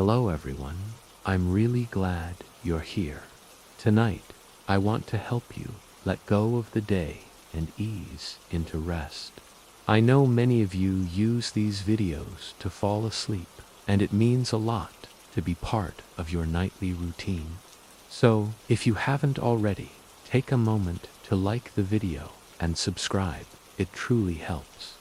Hello everyone, I'm really glad you're here. Tonight, I want to help you let go of the day and ease into rest. I know many of you use these videos to fall asleep, and it means a lot to be part of your nightly routine. So, if you haven't already, take a moment to like the video and subscribe. It truly helps.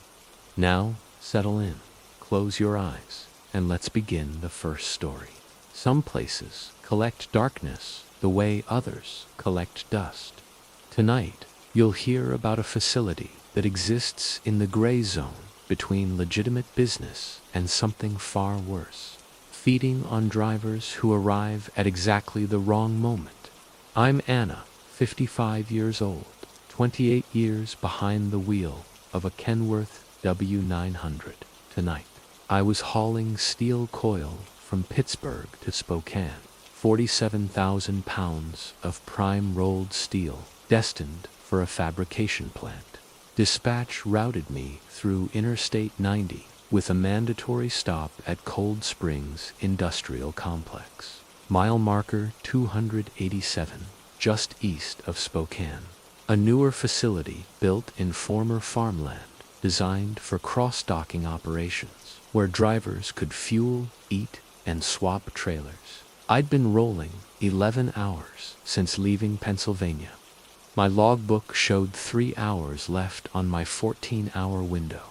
Now, settle in, close your eyes, and let's begin the first story. Some places collect darkness the way others collect dust. Tonight, you'll hear about a facility that exists in the gray zone between legitimate business and something far worse, feeding on drivers who arrive at exactly the wrong moment. I'm Anna, 55 years old, 28 years behind the wheel of a Kenworth W900. Tonight, I was hauling steel coil from Pittsburgh to Spokane, 47,000 pounds of prime rolled steel destined for a fabrication plant. Dispatch routed me through Interstate 90 with a mandatory stop at Cold Springs Industrial Complex, mile marker 287, just east of Spokane. A newer facility built in former farmland designed for cross-docking operations, where drivers could fuel, eat, and swap trailers. I'd been rolling 11 hours since leaving Pennsylvania. My logbook showed 3 hours left on my 14-hour window.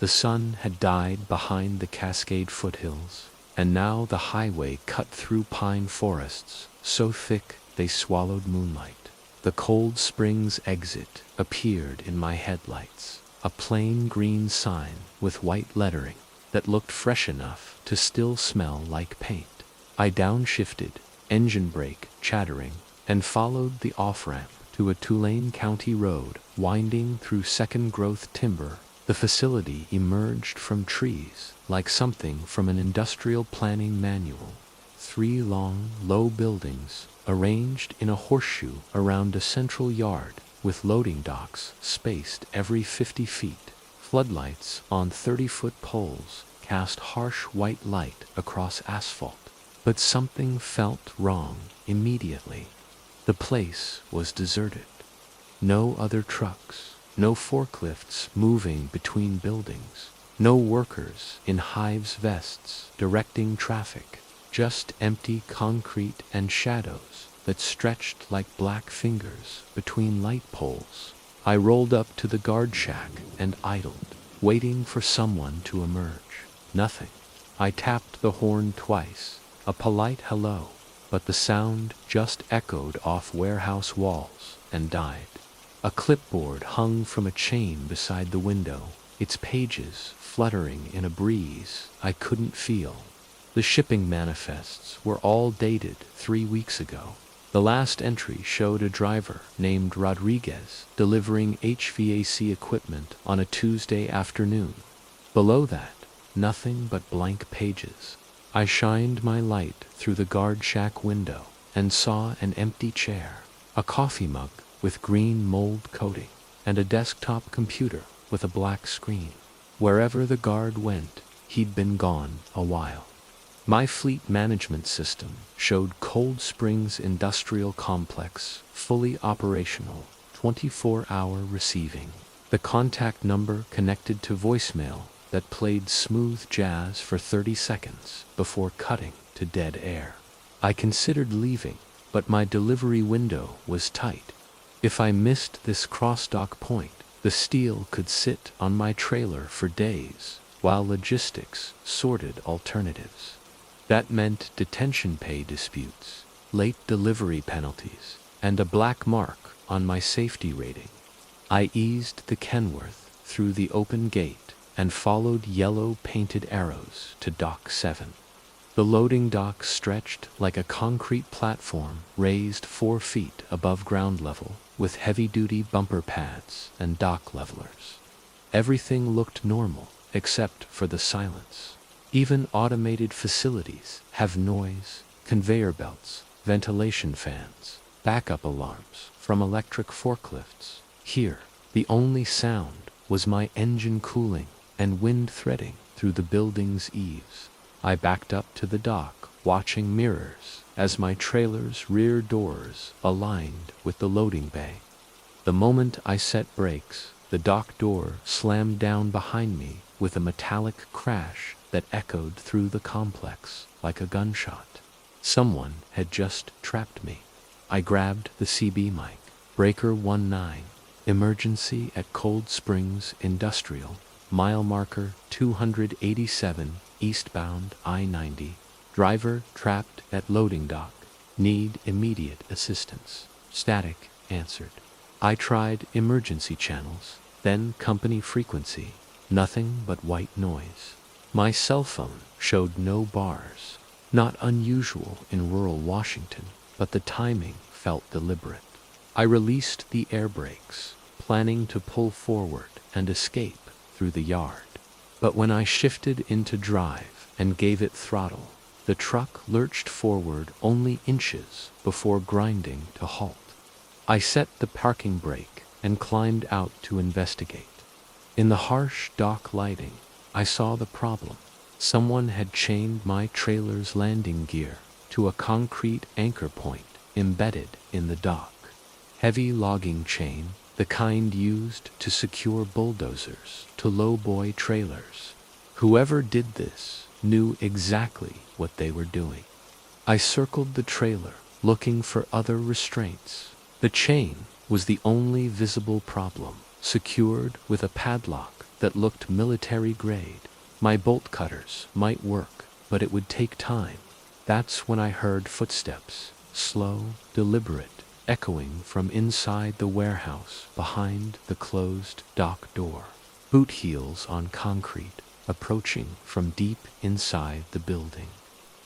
The sun had died behind the Cascade foothills, and now the highway cut through pine forests so thick they swallowed moonlight. The Cold Springs exit appeared in my headlights, a plain green sign with white lettering that looked fresh enough to still smell like paint. I downshifted, engine brake chattering, and followed the off-ramp to a Tulane County road winding through second-growth timber. The facility emerged from trees like something from an industrial planning manual. 3 long, low buildings arranged in a horseshoe around a central yard with loading docks spaced every 50 feet. Floodlights on 30-foot poles cast harsh white light across asphalt. But something felt wrong immediately. The place was deserted. No other trucks, no forklifts moving between buildings, no workers in hives vests directing traffic, just empty concrete and shadows that stretched like black fingers between light poles. I rolled up to the guard shack and idled, waiting for someone to emerge. Nothing. I tapped the horn twice, a polite hello, but the sound just echoed off warehouse walls and died. A clipboard hung from a chain beside the window, its pages fluttering in a breeze I couldn't feel. The shipping manifests were all dated 3 weeks ago. The last entry showed a driver named Rodriguez delivering HVAC equipment on a Tuesday afternoon. Below that, nothing but blank pages. I shined my light through the guard shack window and saw an empty chair, a coffee mug with green mold coating, and a desktop computer with a black screen. Wherever the guard went, he'd been gone a while. My fleet management system showed Cold Springs Industrial Complex fully operational, 24-hour receiving. The contact number connected to voicemail that played smooth jazz for 30 seconds before cutting to dead air. I considered leaving, but my delivery window was tight. If I missed this cross-dock point, the steel could sit on my trailer for days, while logistics sorted alternatives. That meant detention pay disputes, late delivery penalties, and a black mark on my safety rating. I eased the Kenworth through the open gate and followed yellow painted arrows to Dock 7. The loading dock stretched like a concrete platform raised 4 feet above ground level with heavy-duty bumper pads and dock levelers. Everything looked normal except for the silence. Even automated facilities have noise, conveyor belts, ventilation fans, backup alarms from electric forklifts. Here, the only sound was my engine cooling and wind threading through the building's eaves. I backed up to the dock, watching mirrors as my trailer's rear doors aligned with the loading bay. The moment I set brakes, the dock door slammed down behind me with a metallic crash that echoed through the complex like a gunshot. Someone had just trapped me. I grabbed the CB mic. Breaker 19, emergency at Cold Springs Industrial, mile marker 287, eastbound I-90. Driver trapped at loading dock. Need immediate assistance. Static answered. I tried emergency channels, then company frequency. Nothing but white noise. My cell phone showed no bars. Not unusual in rural Washington, but the timing felt deliberate. I released the air brakes, planning to pull forward and escape through the yard. But when I shifted into drive and gave it throttle, the truck lurched forward only inches before grinding to halt. I set the parking brake and climbed out to investigate. In the harsh dock lighting, I saw the problem. Someone had chained my trailer's landing gear to a concrete anchor point embedded in the dock. Heavy logging chain, the kind used to secure bulldozers to lowboy trailers. Whoever did this knew exactly what they were doing. I circled the trailer, looking for other restraints. The chain was the only visible problem, secured with a padlock that looked military grade. My bolt cutters might work, but it would take time. That's when I heard footsteps, slow, deliberate, echoing from inside the warehouse behind the closed dock door. Boot heels on concrete, approaching from deep inside the building.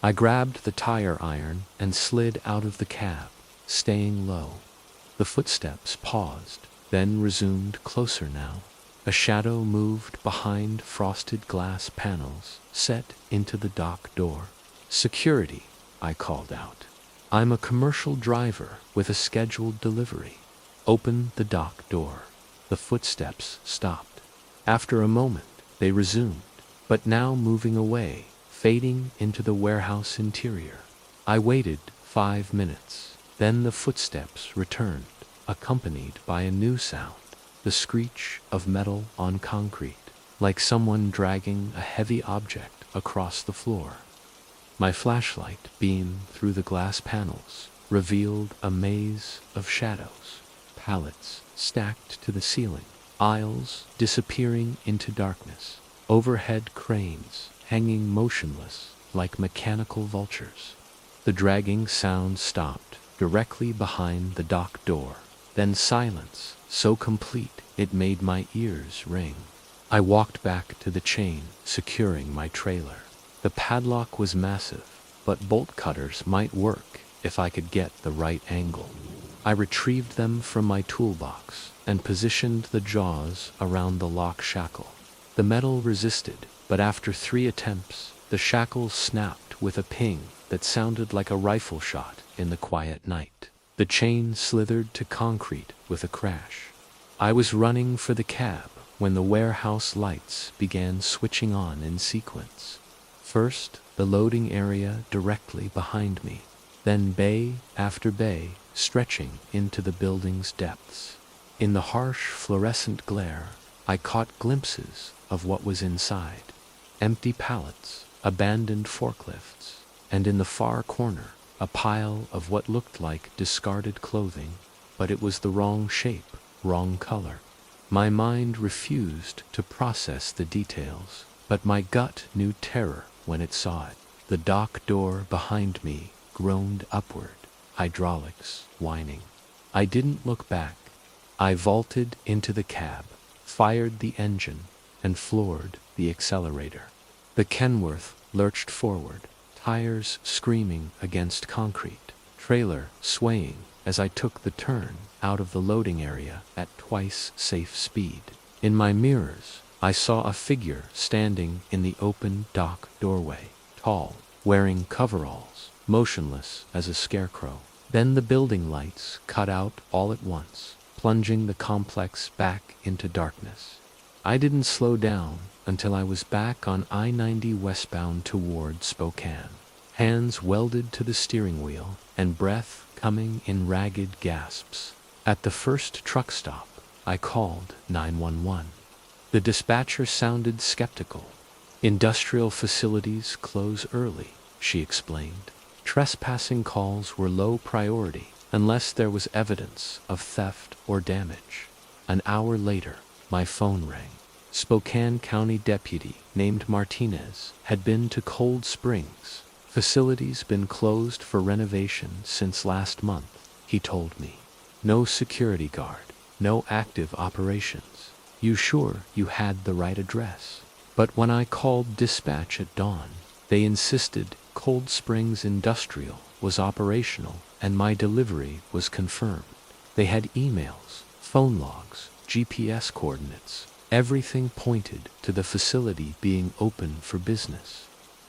I grabbed the tire iron and slid out of the cab, staying low. The footsteps paused, then resumed closer now. A shadow moved behind frosted glass panels set into the dock door. "Security," I called out. "I'm a commercial driver with a scheduled delivery." Open the dock door. The footsteps stopped. After a moment, they resumed, but now moving away, fading into the warehouse interior. I waited 5 minutes. Then the footsteps returned, accompanied by a new sound. The screech of metal on concrete, like someone dragging a heavy object across the floor. My flashlight beamed through the glass panels, revealed a maze of shadows. Pallets stacked to the ceiling, aisles disappearing into darkness, overhead cranes hanging motionless like mechanical vultures. The dragging sound stopped directly behind the dock door. Then silence, so complete it made my ears ring. I walked back to the chain, securing my trailer. The padlock was massive, but bolt cutters might work if I could get the right angle. I retrieved them from my toolbox and positioned the jaws around the lock shackle. The metal resisted, but after 3 attempts, the shackles snapped with a ping that sounded like a rifle shot in the quiet night. The chain slithered to concrete with a crash. I was running for the cab when the warehouse lights began switching on in sequence. First, the loading area directly behind me, then bay after bay stretching into the building's depths. In the harsh fluorescent glare, I caught glimpses of what was inside. Empty pallets, abandoned forklifts, and in the far corner, a pile of what looked like discarded clothing, but it was the wrong shape, wrong color. My mind refused to process the details, but my gut knew terror when it saw it. The dock door behind me groaned upward, hydraulics whining. I didn't look back. I vaulted into the cab, fired the engine, and floored the accelerator. The Kenworth lurched forward, tires screaming against concrete, trailer swaying as I took the turn out of the loading area at twice safe speed. In my mirrors, I saw a figure standing in the open dock doorway, tall, wearing coveralls, motionless as a scarecrow. Then the building lights cut out all at once, plunging the complex back into darkness. I didn't slow down until I was back on I-90 westbound toward Spokane. hands welded to the steering wheel, and breath coming in ragged gasps. At the first truck stop, I called 911. The dispatcher sounded skeptical. "Industrial facilities close early," she explained. "Trespassing calls were low priority unless there was evidence of theft or damage." An hour later, my phone rang. Spokane County deputy named Martinez had been to Cold Springs. "Facility's been closed for renovation since last month," he told me. "No security guard, no active operations. You sure you had the right address?" But when I called dispatch at dawn, they insisted Cold Springs Industrial was operational and my delivery was confirmed. They had emails, phone logs, GPS coordinates. Everything pointed to the facility being open for business.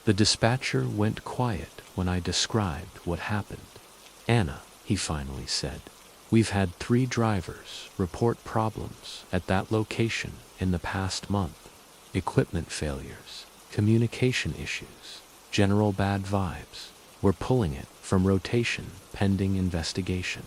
The dispatcher went quiet when I described what happened. "Anna," he finally said, "we've had 3 drivers report problems at that location in the past month. Equipment failures, communication issues, general bad vibes. We're pulling it from rotation pending investigation."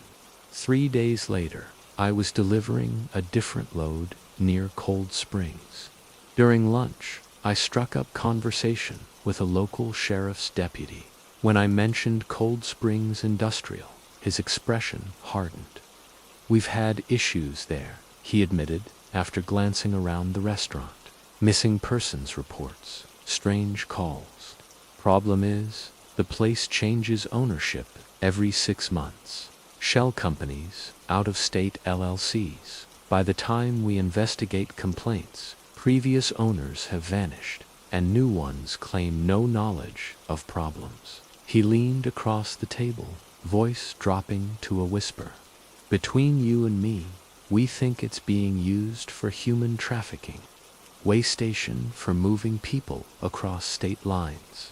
3 days later, I was delivering a different load near Cold Springs. During lunch, I struck up conversation with a local sheriff's deputy. When I mentioned Cold Springs Industrial, his expression hardened. "We've had issues there," he admitted after glancing around the restaurant. "Missing persons reports, strange calls. Problem is, the place changes ownership every 6 months. Shell companies, out-of-state LLCs. By the time we investigate complaints, previous owners have vanished, and new ones claim no knowledge of problems." He leaned across the table, voice dropping to a whisper. "Between you and me, we think it's being used for human trafficking. Way station for moving people across state lines.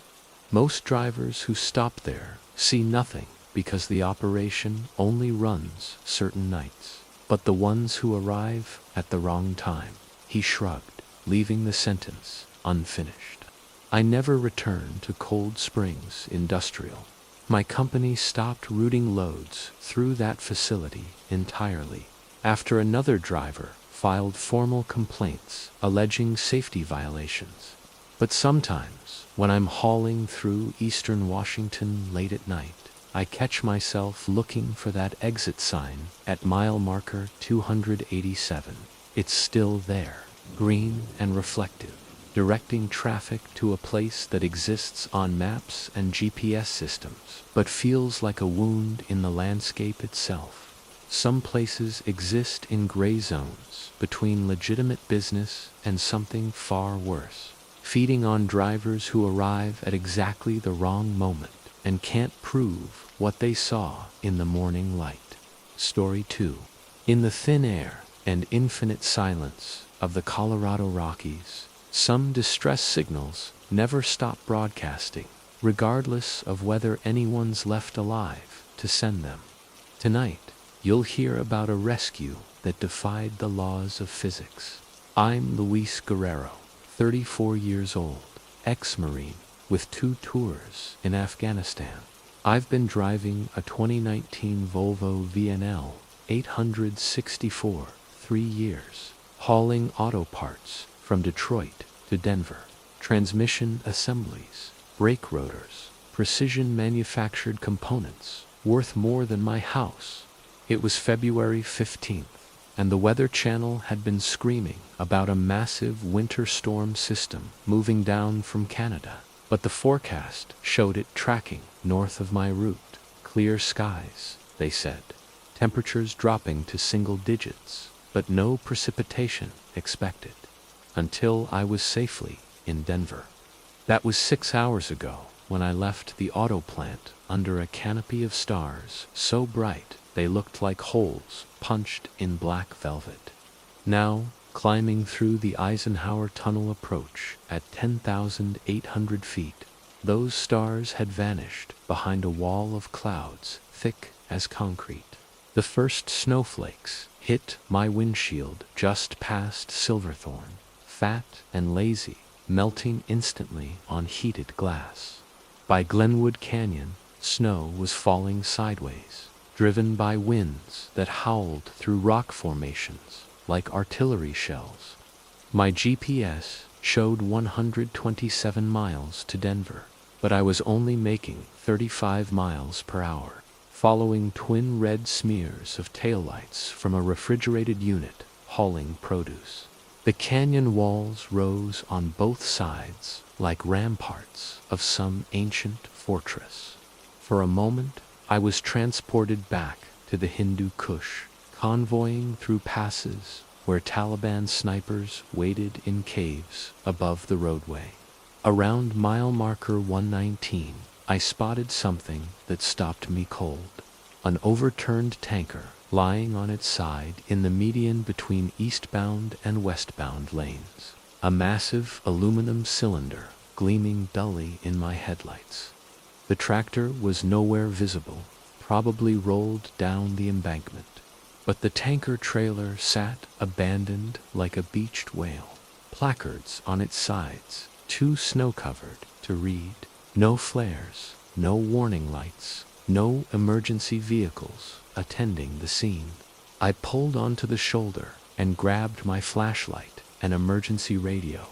Most drivers who stop there see nothing because the operation only runs certain nights. But the ones who arrive at the wrong time," he shrugged, leaving the sentence unfinished. "I never returned to Cold Springs Industrial. My company stopped routing loads through that facility entirely after another driver filed formal complaints alleging safety violations. But sometimes, when I'm hauling through eastern Washington late at night, I catch myself looking for that exit sign at mile marker 287. It's still there, green and reflective, directing traffic to a place that exists on maps and GPS systems, but feels like a wound in the landscape itself. Some places exist in gray zones between legitimate business and something far worse, feeding on drivers who arrive at exactly the wrong moment and can't prove what they saw in the morning light." Story 2. In the thin air and infinite silence of the Colorado Rockies, some distress signals never stop broadcasting, regardless of whether anyone's left alive to send them. Tonight, you'll hear about a rescue that defied the laws of physics. I'm Luis Guerrero, 34 years old, ex-Marine, with 2 tours in Afghanistan. I've been driving a 2019 Volvo VNL 864 3 years, hauling auto parts from Detroit to Denver, transmission assemblies, brake rotors, precision manufactured components worth more than my house. It was February 15th, and the Weather Channel had been screaming about a massive winter storm system moving down from Canada. But the forecast showed it tracking north of my route. Clear skies, they said. Temperatures dropping to single digits, but no precipitation expected. Until I was safely in Denver. That was 6 hours ago when I left the auto plant under a canopy of stars so bright they looked like holes punched in black velvet. Now, climbing through the Eisenhower Tunnel approach at 10,800 feet, those stars had vanished behind a wall of clouds thick as concrete. The first snowflakes hit my windshield just past Silverthorne, fat and lazy, melting instantly on heated glass. By Glenwood Canyon, snow was falling sideways, driven by winds that howled through rock formations like artillery shells. My GPS showed 127 miles to Denver, but I was only making 35 miles per hour, following twin red smears of taillights from a refrigerated unit hauling produce. The canyon walls rose on both sides like ramparts of some ancient fortress. For a moment, I was transported back to the Hindu Kush, convoying through passes where Taliban snipers waited in caves above the roadway. Around mile marker 119, I spotted something that stopped me cold. An overturned tanker lying on its side in the median between eastbound and westbound lanes. A massive aluminum cylinder gleaming dully in my headlights. The tractor was nowhere visible, probably rolled down the embankment. But the tanker trailer sat abandoned like a beached whale. Placards on its sides, too snow-covered to read. No flares, no warning lights, no emergency vehicles attending the scene. I pulled onto the shoulder and grabbed my flashlight and emergency radio.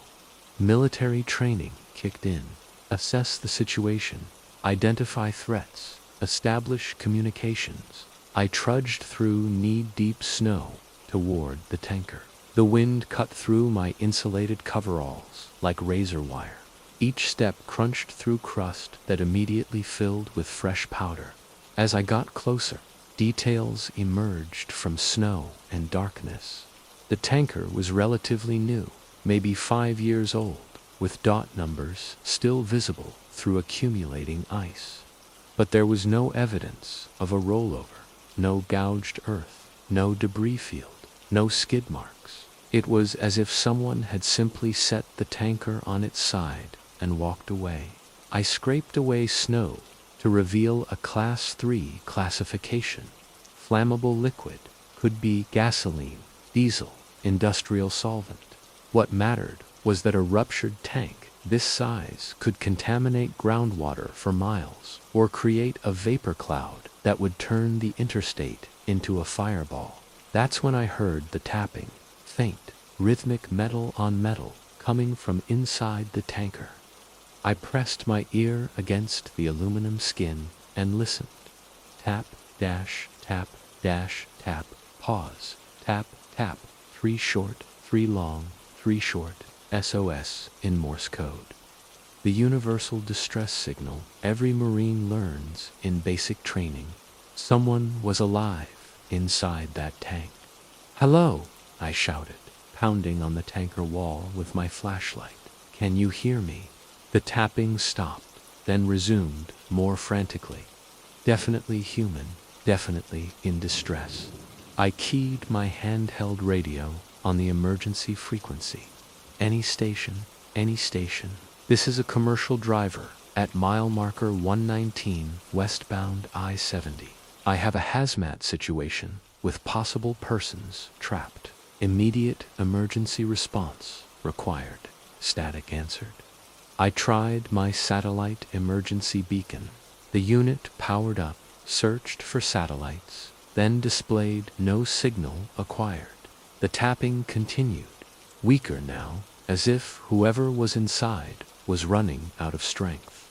Military training kicked in. Assess the situation, identify threats, establish communications. I trudged through knee-deep snow toward the tanker. The wind cut through my insulated coveralls like razor wire. Each step crunched through crust that immediately filled with fresh powder. As I got closer, details emerged from snow and darkness. The tanker was relatively new, maybe 5 years old, with dot numbers still visible through accumulating ice. But there was no evidence of a rollover, no gouged earth, no debris field, no skid marks. It was as if someone had simply set the tanker on its side and walked away. I scraped away snow to reveal a Class 3 classification. Flammable liquid, could be gasoline, diesel, industrial solvent. What mattered was that a ruptured tank this size could contaminate groundwater for miles or create a vapor cloud that would turn the interstate into a fireball. That's when I heard the tapping, faint, rhythmic metal on metal coming from inside the tanker. I pressed my ear against the aluminum skin and listened. Tap, dash, tap, dash, tap, pause, tap, tap, 3 short, 3 long, 3 short, SOS in Morse code. The universal distress signal every Marine learns in basic training. Someone was alive inside that tank. "Hello," I shouted, pounding on the tanker wall with my flashlight. "Can you hear me?" The tapping stopped, then resumed more frantically. Definitely human, definitely in distress. I keyed my handheld radio on the emergency frequency. Any station, any station. This is a commercial driver at mile marker 119 westbound I-70. I have a hazmat situation with possible persons trapped. Immediate emergency response required. Static answered. I tried my satellite emergency beacon. The unit powered up, searched for satellites, then displayed no signal acquired. The tapping continued, weaker now, as if whoever was inside was running out of strength.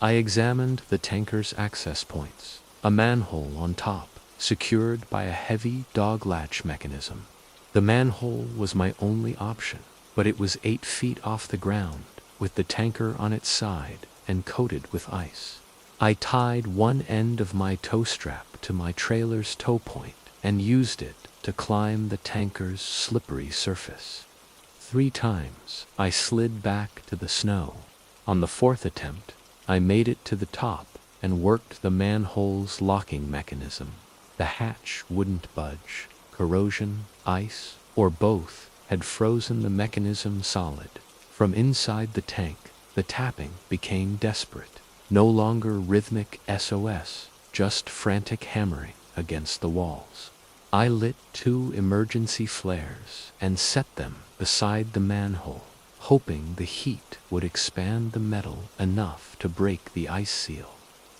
I examined the tanker's access points. A manhole on top, secured by a heavy dog latch mechanism. The manhole was my only option, but it was 8 feet off the ground, with the tanker on its side and coated with ice. I tied one end of my tow strap to my trailer's tow point and used it to climb the tanker's slippery surface. 3 times I slid back to the snow. On the 4th attempt, I made it to the top and worked the manhole's locking mechanism. The hatch wouldn't budge. Corrosion, ice, or both had frozen the mechanism solid. From inside the tank, the tapping became desperate. No longer rhythmic SOS, just frantic hammering against the walls. I lit 2 emergency flares and set them beside the manhole, hoping the heat would expand the metal enough to break the ice seal.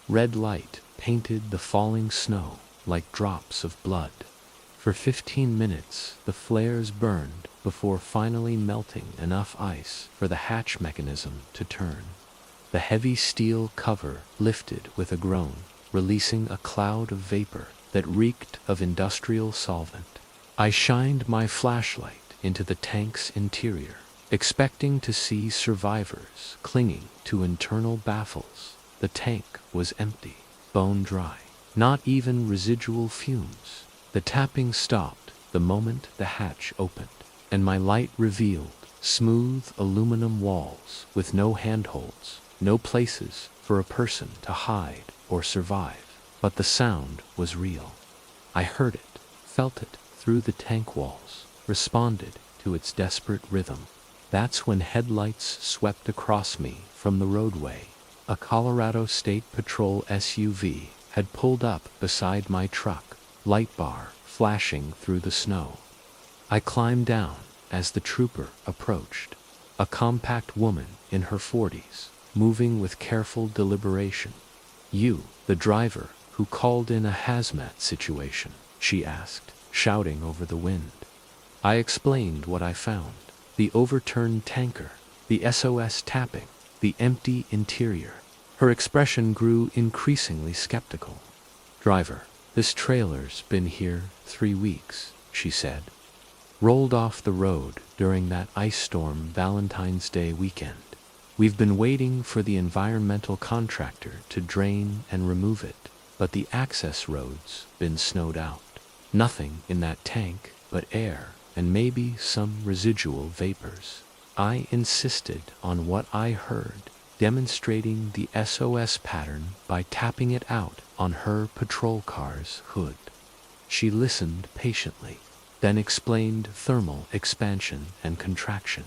Red light painted the falling snow like drops of blood. For 15 minutes, the flares burned before finally melting enough ice for the hatch mechanism to turn. The heavy steel cover lifted with a groan, releasing a cloud of vapor that reeked of industrial solvent. I shined my flashlight into the tank's interior, expecting to see survivors clinging to internal baffles. The tank was empty, bone dry, not even residual fumes. The tapping stopped the moment the hatch opened, and my light revealed smooth aluminum walls with no handholds, no places for a person to hide or survive. But the sound was real. I heard it, felt it through the tank walls, responded to its desperate rhythm. That's when headlights swept across me from the roadway. A Colorado State Patrol SUV had pulled up beside my truck, light bar flashing through the snow. I climbed down as the trooper approached, a compact woman in her 40s, moving with careful deliberation. "You, the driver who called in a hazmat situation?" she asked, shouting over the wind. I explained what I found: the overturned tanker, the SOS tapping, the empty interior. Her expression grew increasingly skeptical. "Driver, this trailer's been here 3 weeks," she said. "Rolled off the road during that ice storm Valentine's Day weekend. We've been waiting for the environmental contractor to drain and remove it, but the access road's been snowed out. Nothing in that tank but air and maybe some residual vapors." I insisted on what I heard, demonstrating the SOS pattern by tapping it out on her patrol car's hood. She listened patiently, then explained thermal expansion and contraction.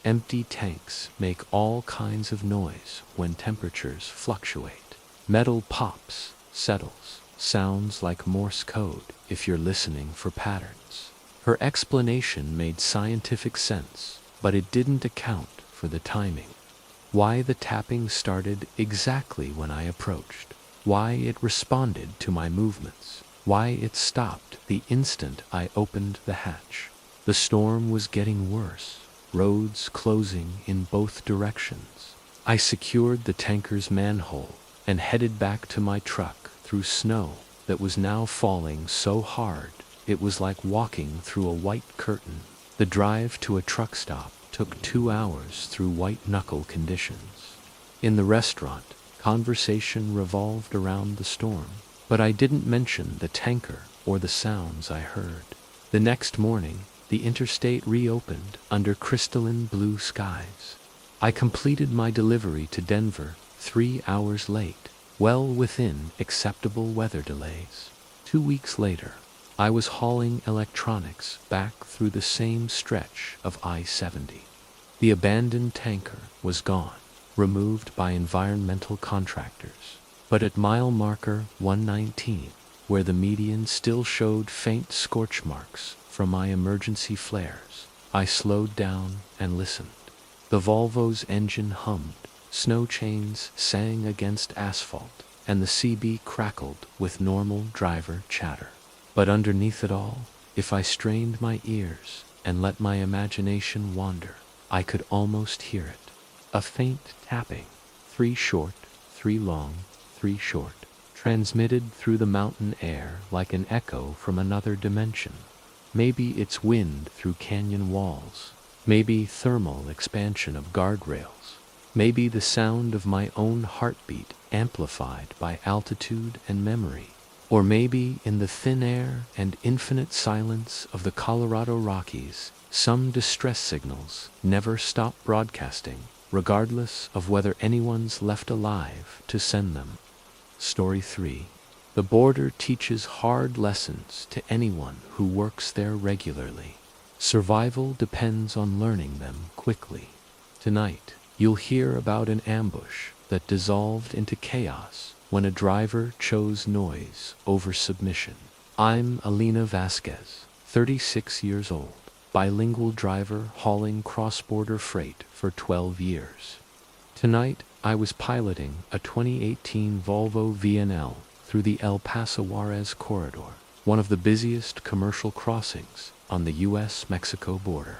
Empty tanks make all kinds of noise when temperatures fluctuate. Metal pops, settles, sounds like Morse code if you're listening for patterns. Her explanation made scientific sense, but it didn't account for the timing. Why the tapping started exactly when I approached, why it responded to my movements, why it stopped the instant I opened the hatch. The storm was getting worse, roads closing in both directions. I secured the tanker's manhole and headed back to my truck through snow that was now falling so hard it was like walking through a white curtain. The drive to a truck stop took 2 hours through white-knuckle conditions. In the restaurant, conversation revolved around the storm, but I didn't mention the tanker or the sounds I heard. The next morning, the interstate reopened under crystalline blue skies. I completed my delivery to Denver 3 hours late, well within acceptable weather delays. 2 weeks later, I was hauling electronics back through the same stretch of I-70. The abandoned tanker was gone, removed by environmental contractors. But at mile marker 119, where the median still showed faint scorch marks from my emergency flares, I slowed down and listened. The Volvo's engine hummed, snow chains sang against asphalt, and the CB crackled with normal driver chatter. But underneath it all, if I strained my ears and let my imagination wander, I could almost hear it. A faint tapping, 3 short, 3 long, 3 short, transmitted through the mountain air like an echo from another dimension. Maybe it's wind through canyon walls, maybe thermal expansion of guardrails, maybe the sound of my own heartbeat amplified by altitude and memory. Or maybe in the thin air and infinite silence of the Colorado Rockies, some distress signals never stop broadcasting, regardless of whether anyone's left alive to send them. Story 3. The border teaches hard lessons to anyone who works there regularly. Survival depends on learning them quickly. Tonight, you'll hear about an ambush that dissolved into chaos when a driver chose noise over submission. I'm Alina Vasquez, 36 years old, bilingual driver hauling cross-border freight for 12 years. Tonight, I was piloting a 2018 Volvo VNL through the El Paso Juarez corridor, one of the busiest commercial crossings on the U.S.-Mexico border.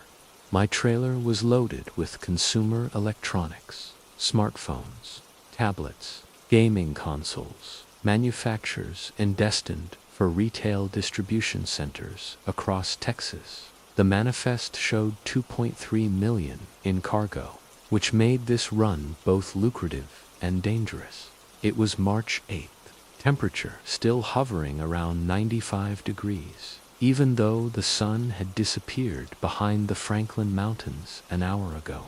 My trailer was loaded with consumer electronics, smartphones, tablets, gaming consoles, manufacturers and destined for retail distribution centers across Texas. The manifest showed 2.3 million in cargo, which made this run both lucrative and dangerous. It was March 8th, temperature still hovering around 95 degrees, even though the sun had disappeared behind the Franklin Mountains an hour ago.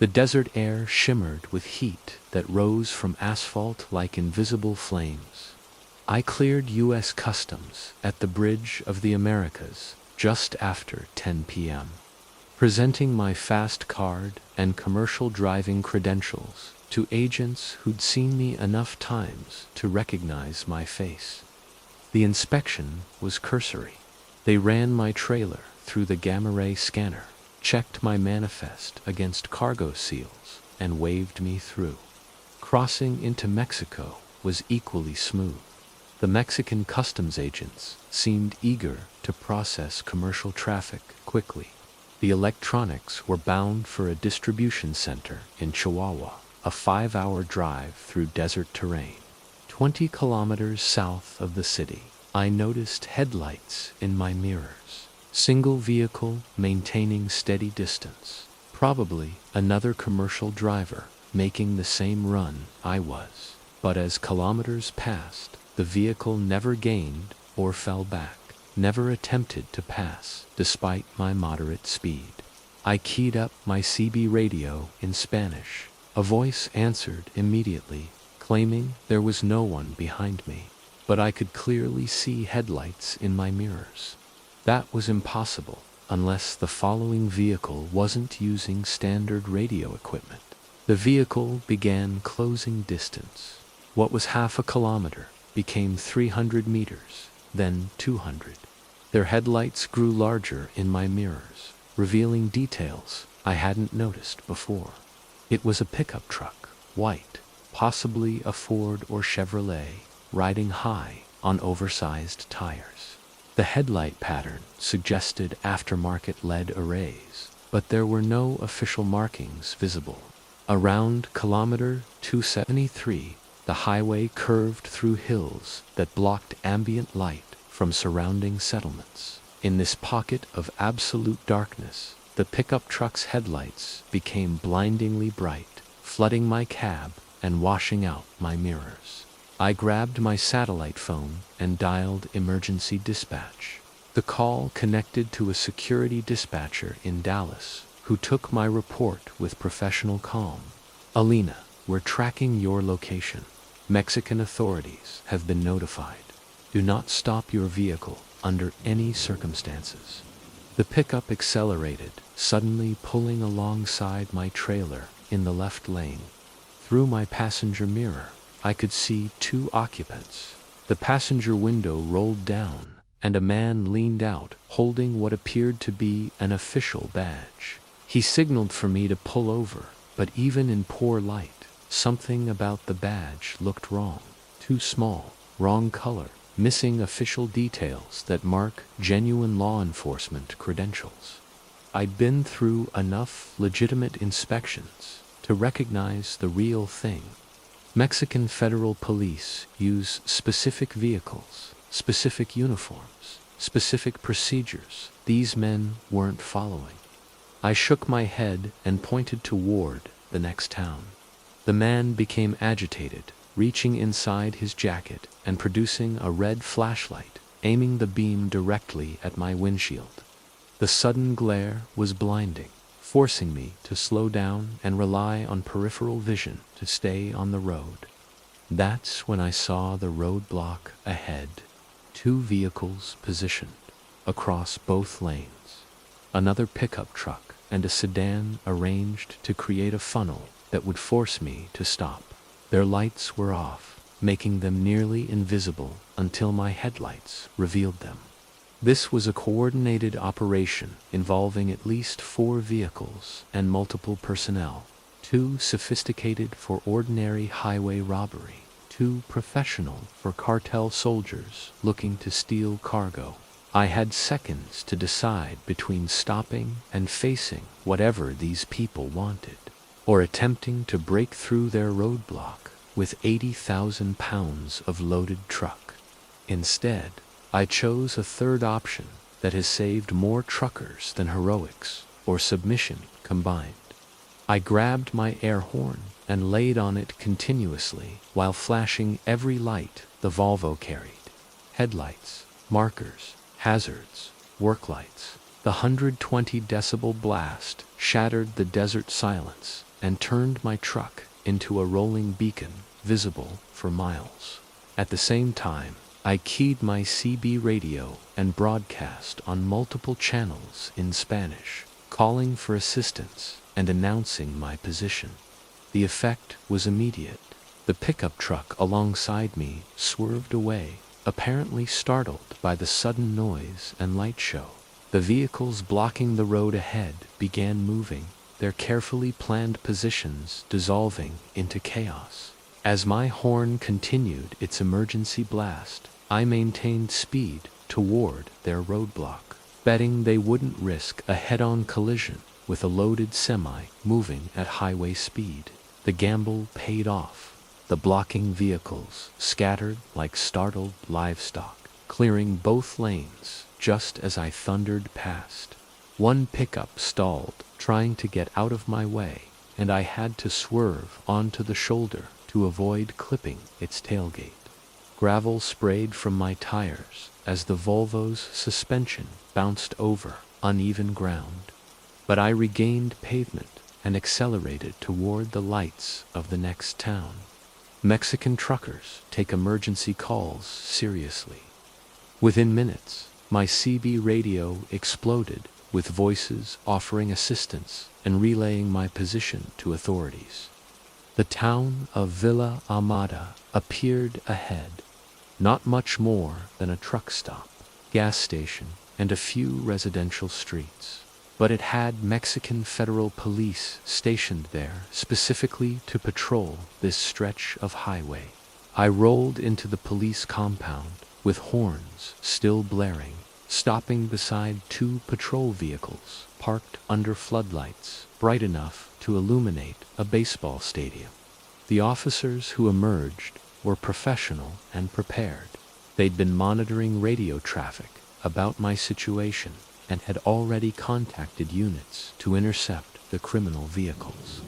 The desert air shimmered with heat that rose from asphalt like invisible flames. I cleared U.S. Customs at the Bridge of the Americas just after 10 p.m., presenting my fast card and commercial driving credentials to agents who'd seen me enough times to recognize my face. The inspection was cursory. They ran my trailer through the gamma ray scanner, checked my manifest against cargo seals, and waved me through. Crossing into Mexico was equally smooth. The Mexican customs agents seemed eager to process commercial traffic quickly. The electronics were bound for a distribution center in Chihuahua, a 5-hour drive through desert terrain. 20 kilometers south of the city, I noticed headlights in my mirrors. Single vehicle maintaining steady distance. Probably another commercial driver making the same run I was. But as kilometers passed, the vehicle never gained or fell back, never attempted to pass despite my moderate speed. I keyed up my CB radio in Spanish. A voice answered immediately, claiming there was no one behind me, but I could clearly see headlights in my mirrors. That was impossible unless the following vehicle wasn't using standard radio equipment. The vehicle began closing distance. What was half a kilometer became 300 meters, then 200. Their headlights grew larger in my mirrors, revealing details I hadn't noticed before. It was a pickup truck, white, possibly a Ford or Chevrolet, riding high on oversized tires. The headlight pattern suggested aftermarket LED arrays, but there were no official markings visible. Around kilometer 273, the highway curved through hills that blocked ambient light from surrounding settlements. In this pocket of absolute darkness, the pickup truck's headlights became blindingly bright, flooding my cab and washing out my mirrors. I grabbed my satellite phone and dialed emergency dispatch. The call connected to a security dispatcher in Dallas, who took my report with professional calm. "Alina, we're tracking your location. Mexican authorities have been notified. Do not stop your vehicle under any circumstances." The pickup accelerated, suddenly pulling alongside my trailer in the left lane. Through my passenger mirror, I could see 2 occupants. The passenger window rolled down, and a man leaned out, holding what appeared to be an official badge. He signaled for me to pull over, but even in poor light, something about the badge looked wrong. Too small, wrong color, missing official details that mark genuine law enforcement credentials. I'd been through enough legitimate inspections to recognize the real thing. Mexican federal police use specific vehicles, specific uniforms, specific procedures these men weren't following. I shook my head and pointed toward the next town. The man became agitated, reaching inside his jacket and producing a red flashlight, aiming the beam directly at my windshield. The sudden glare was blinding, forcing me to slow down and rely on peripheral vision to stay on the road. That's when I saw the roadblock ahead. 2 vehicles positioned across both lanes. Another pickup truck and a sedan arranged to create a funnel that would force me to stop. Their lights were off, making them nearly invisible until my headlights revealed them. This was a coordinated operation involving at least 4 vehicles and multiple personnel, 2 sophisticated for ordinary highway robbery, 2 professional for cartel soldiers looking to steal cargo. I had seconds to decide between stopping and facing whatever these people wanted, or attempting to break through their roadblock with 80,000 pounds of loaded truck. Instead, I chose a third option that has saved more truckers than heroics or submission combined. I grabbed my air horn and laid on it continuously while flashing every light the Volvo carried. Headlights, markers, hazards, work lights. The 120 decibel blast shattered the desert silence and turned my truck into a rolling beacon visible for miles. At the same time, I keyed my CB radio and broadcast on multiple channels in Spanish, calling for assistance and announcing my position. The effect was immediate. The pickup truck alongside me swerved away, apparently startled by the sudden noise and light show. The vehicles blocking the road ahead began moving, their carefully planned positions dissolving into chaos. As my horn continued its emergency blast, I maintained speed toward their roadblock, betting they wouldn't risk a head-on collision with a loaded semi moving at highway speed. The gamble paid off. The blocking vehicles scattered like startled livestock, clearing both lanes just as I thundered past. One pickup stalled, trying to get out of my way, and I had to swerve onto the shoulder to avoid clipping its tailgate. Gravel sprayed from my tires as the Volvo's suspension bounced over uneven ground. But I regained pavement and accelerated toward the lights of the next town. Mexican truckers take emergency calls seriously. Within minutes, my CB radio exploded with voices offering assistance and relaying my position to authorities. The town of Villa Amada appeared ahead. Not much more than a truck stop, gas station, and a few residential streets. But it had Mexican federal police stationed there specifically to patrol this stretch of highway. I rolled into the police compound with horns still blaring, stopping beside 2 patrol vehicles parked under floodlights bright enough to illuminate a baseball stadium. The officers who emerged were professional and prepared. They'd been monitoring radio traffic about my situation and had already contacted units to intercept the criminal vehicles.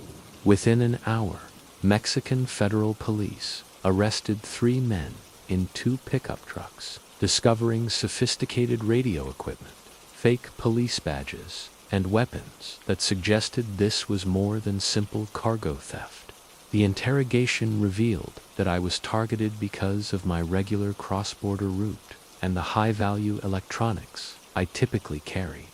Within an hour, Mexican federal police arrested 3 men in 2 pickup trucks, discovering sophisticated radio equipment, fake police badges, and weapons that suggested this was more than simple cargo theft. The interrogation revealed that I was targeted because of my regular cross-border route and the high-value electronics I typically carry.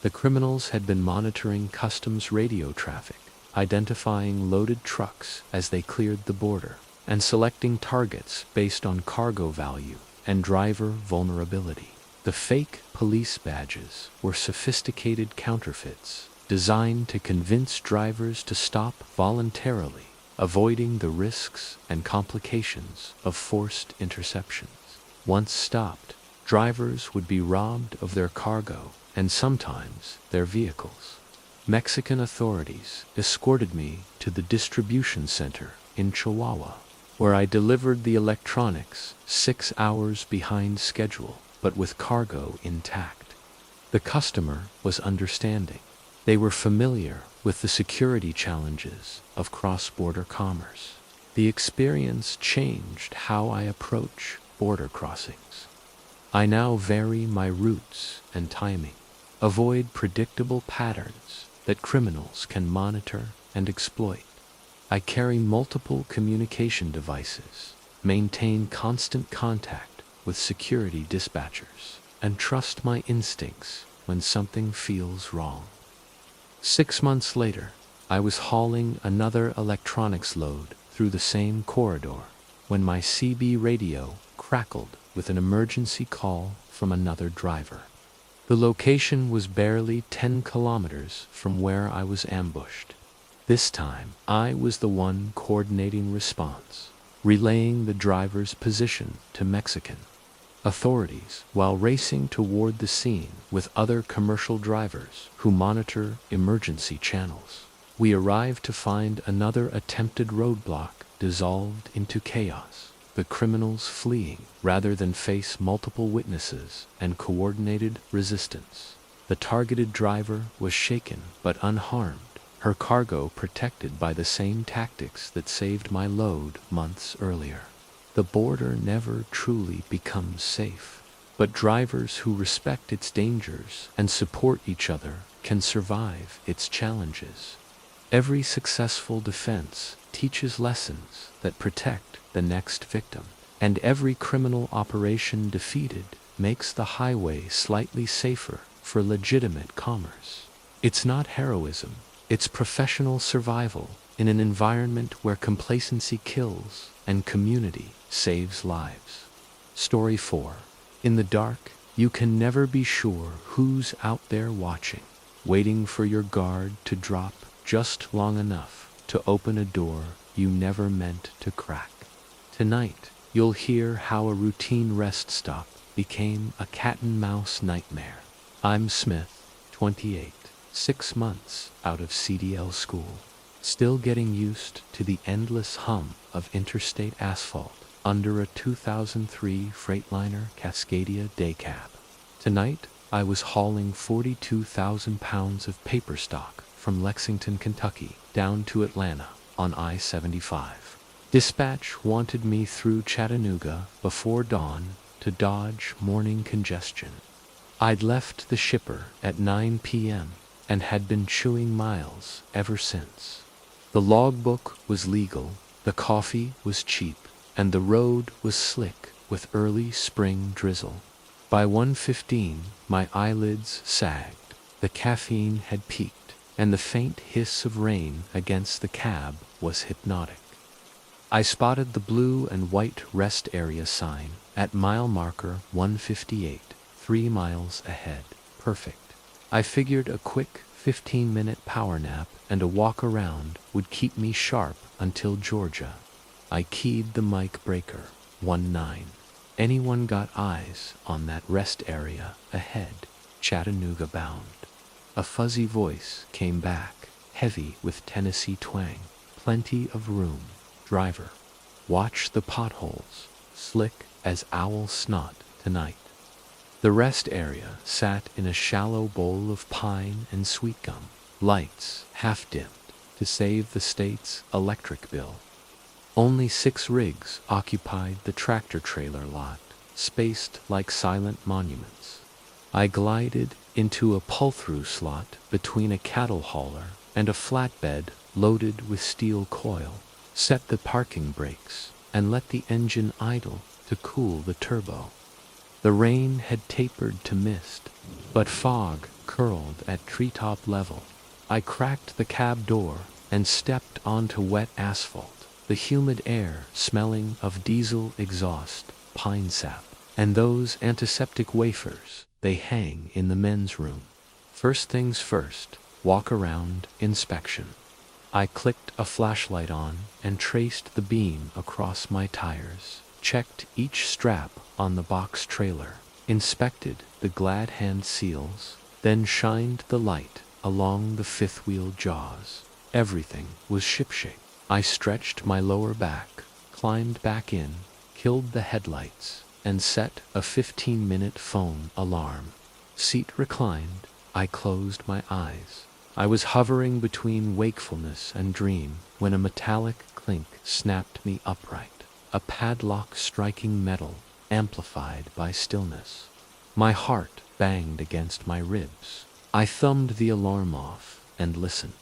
The criminals had been monitoring customs radio traffic, identifying loaded trucks as they cleared the border, and selecting targets based on cargo value and driver vulnerability. The fake police badges were sophisticated counterfeits designed to convince drivers to stop voluntarily, avoiding the risks and complications of forced interceptions. Once stopped, drivers would be robbed of their cargo and sometimes their vehicles. Mexican authorities escorted me to the distribution center in Chihuahua, where I delivered the electronics 6 hours behind schedule, but with cargo intact. The customer was understanding. They were familiar with the security challenges of cross-border commerce. The experience changed how I approach border crossings. I now vary my routes and timing, avoid predictable patterns that criminals can monitor and exploit. I carry multiple communication devices, maintain constant contact with security dispatchers, and trust my instincts when something feels wrong. 6 months later, I was hauling another electronics load through the same corridor when my CB radio crackled with an emergency call from another driver. The location was barely 10 kilometers from where I was ambushed. This time, I was the one coordinating response, relaying the driver's position to Mexican authorities while racing toward the scene with other commercial drivers who monitor emergency channels. We arrived to find another attempted roadblock dissolved into chaos, the criminals fleeing rather than face multiple witnesses and coordinated resistance. The targeted driver was shaken but unharmed, her cargo protected by the same tactics that saved my load months earlier. The border never truly becomes safe, but drivers who respect its dangers and support each other can survive its challenges. Every successful defense teaches lessons that protect the next victim, and every criminal operation defeated makes the highway slightly safer for legitimate commerce. It's not heroism, it's professional survival in an environment where complacency kills and community saves lives. Story 4. In the dark, you can never be sure who's out there watching, waiting for your guard to drop just long enough to open a door you never meant to crack. Tonight, you'll hear how a routine rest stop became a cat-and-mouse nightmare. I'm Smith, 28, 6 months out of CDL school, still getting used to the endless hum of interstate asphalt under a 2003 Freightliner Cascadia day cab. Tonight, I was hauling 42,000 pounds of paper stock from Lexington, Kentucky, down to Atlanta on I-75. Dispatch wanted me through Chattanooga before dawn to dodge morning congestion. I'd left the shipper at 9 p.m. and had been chewing miles ever since. The logbook was legal, the coffee was cheap, and the road was slick with early spring drizzle. By 1:15, my eyelids sagged, the caffeine had peaked, and the faint hiss of rain against the cab was hypnotic. I spotted the blue and white rest area sign at mile marker 158, 3 miles ahead. Perfect. I figured a quick 15-minute power nap and a walk around would keep me sharp until Georgia. I keyed the mic breaker, 19. Anyone got eyes on that rest area ahead, Chattanooga bound? A fuzzy voice came back, heavy with Tennessee twang. Plenty of room, driver. Watch the potholes, slick as owl snot tonight. The rest area sat in a shallow bowl of pine and sweet gum, lights half dimmed to save the state's electric bill. Only 6 rigs occupied the tractor-trailer lot, spaced like silent monuments. I glided into a pull-through slot between a cattle hauler and a flatbed loaded with steel coil, set the parking brakes, and let the engine idle to cool the turbo. The rain had tapered to mist, but fog curled at treetop level. I cracked the cab door and stepped onto wet asphalt, the humid air smelling of diesel exhaust, pine sap, and those antiseptic wafers they hang in the men's room. First things first, walk around inspection. I clicked a flashlight on and traced the beam across my tires, checked each strap on the box trailer, inspected the glad hand seals, then shined the light along the fifth wheel jaws. Everything was shipshape. I stretched my lower back, climbed back in, killed the headlights, and set a 15-minute phone alarm. Seat reclined, I closed my eyes. I was hovering between wakefulness and dream when a metallic clink snapped me upright, a padlock striking metal, amplified by stillness. My heart banged against my ribs. I thumbed the alarm off and listened.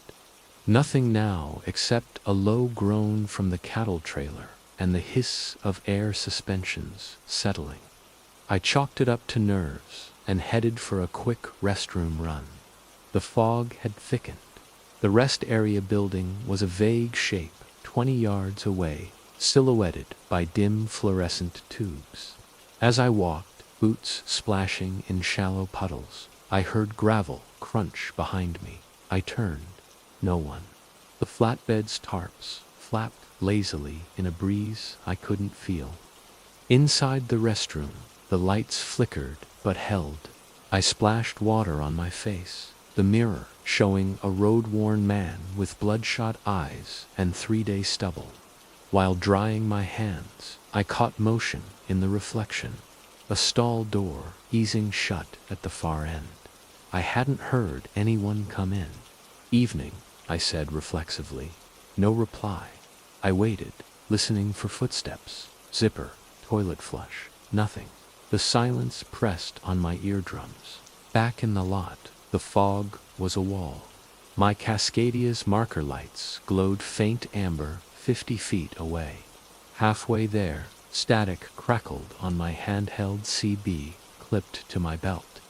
Nothing now except a low groan from the cattle trailer and the hiss of air suspensions settling. I chalked it up to nerves and headed for a quick restroom run. The fog had thickened. The rest area building was a vague shape 20 yards away, silhouetted by dim fluorescent tubes. As I walked, boots splashing in shallow puddles. I heard gravel crunch behind me. I turned. No one. The flatbed's tarps flapped lazily in a breeze I couldn't feel. Inside the restroom, the lights flickered but held. I splashed water on my face, the mirror showing a road-worn man with bloodshot eyes and 3-day stubble. While drying my hands, I caught motion in the reflection. A stall door easing shut at the far end. I hadn't heard anyone come in. "Evening," I said reflexively. No reply. I waited, listening for footsteps. Zipper, toilet flush, nothing. The silence pressed on my eardrums. Back in the lot, the fog was a wall. My Cascadia's marker lights glowed faint amber 50 feet away. Halfway there, static crackled on my handheld CB clipped to my belt.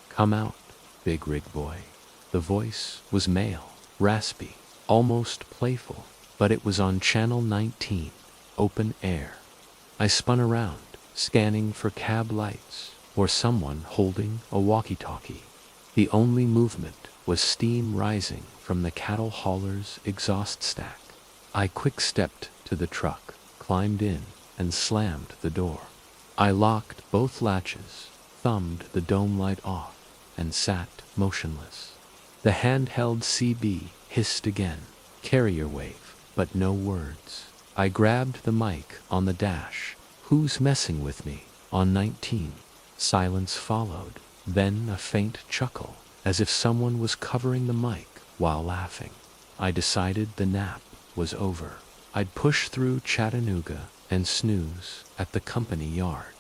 "Come out, big rig boy." The voice was male, raspy, almost playful, but it was on channel 19, open air. I spun around, scanning for cab lights or someone holding a walkie-talkie. The only movement was steam rising from the cattle hauler's exhaust stack. I quick-stepped to the truck, climbed in, and slammed the door. I locked both latches, thumbed the dome light off, and sat motionless. The handheld CB hissed again, carrier wave, but no words. I grabbed the mic on the dash. "Who's messing with me?" On 19. Silence followed, then a faint chuckle, as if someone was covering the mic while laughing. I decided the nap was over. I'd push through Chattanooga and snooze at the company yard.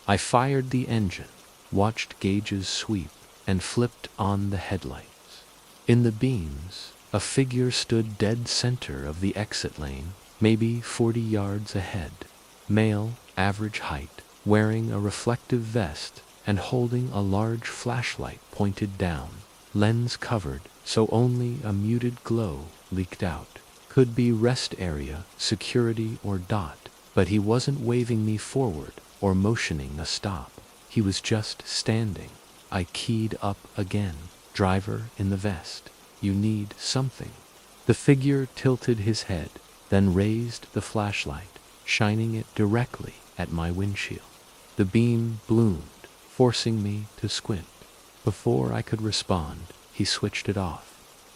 I fired the engine, watched gauges sweep, and flipped on the headlights. In the beams, a figure stood dead center of the exit lane, maybe 40 yards ahead. Male, average height, wearing a reflective vest and holding a large flashlight pointed down, lens covered so only a muted glow leaked out. Could be rest area, security, or DOT, but he wasn't waving me forward or motioning a stop. He was just standing. I keyed up again. "Driver in the vest, you need something." The figure tilted his head, then raised the flashlight, shining it directly at my windshield. The beam bloomed, forcing me to squint. Before I could respond, he switched it off.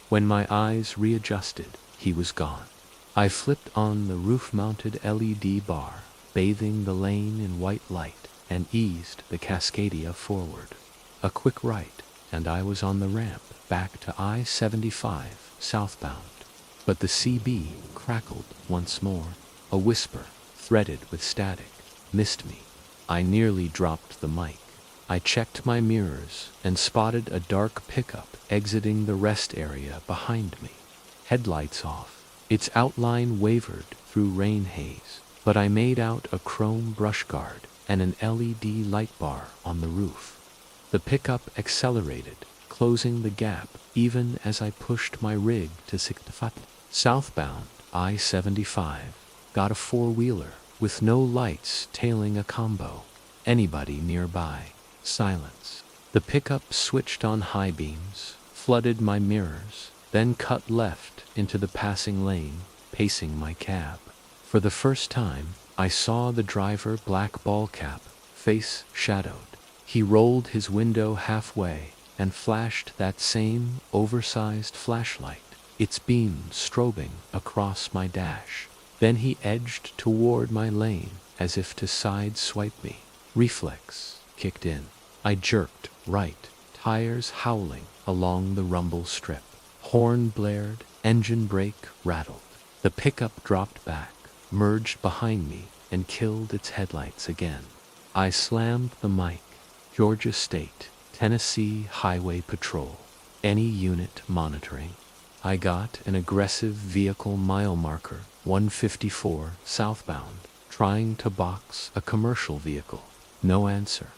When my eyes readjusted, he was gone. I flipped on the roof-mounted LED bar, bathing the lane in white light, and eased the Cascadia forward. A quick right, and I was on the ramp back to I-75 southbound. But the CB crackled once more. A whisper, threaded with static, missed me. I nearly dropped the mic. I checked my mirrors and spotted a dark pickup exiting the rest area behind me. Headlights off. Its outline wavered through rain haze, but I made out a chrome brush guard and an LED light bar on the roof. The pickup accelerated, closing the gap even as I pushed my rig to 65. Southbound, I-75, got a four-wheeler with no lights tailing a combo. Anybody nearby? Silence. The pickup switched on high beams, flooded my mirrors, then cut left into the passing lane, pacing my cab. For the first time, I saw the driver black ball cap, face shadowed. He rolled his window halfway and flashed that same oversized flashlight, its beam strobing across my dash. Then he edged toward my lane as if to side-swipe me. Reflex kicked in. I jerked right, tires howling along the rumble strip. Horn blared, engine brake rattled. The pickup dropped back, merged behind me, and killed its headlights again. I slammed the mic. Georgia State, Tennessee Highway Patrol. Any unit monitoring? I got an aggressive vehicle mile marker, 154 southbound, trying to box a commercial vehicle. No answer.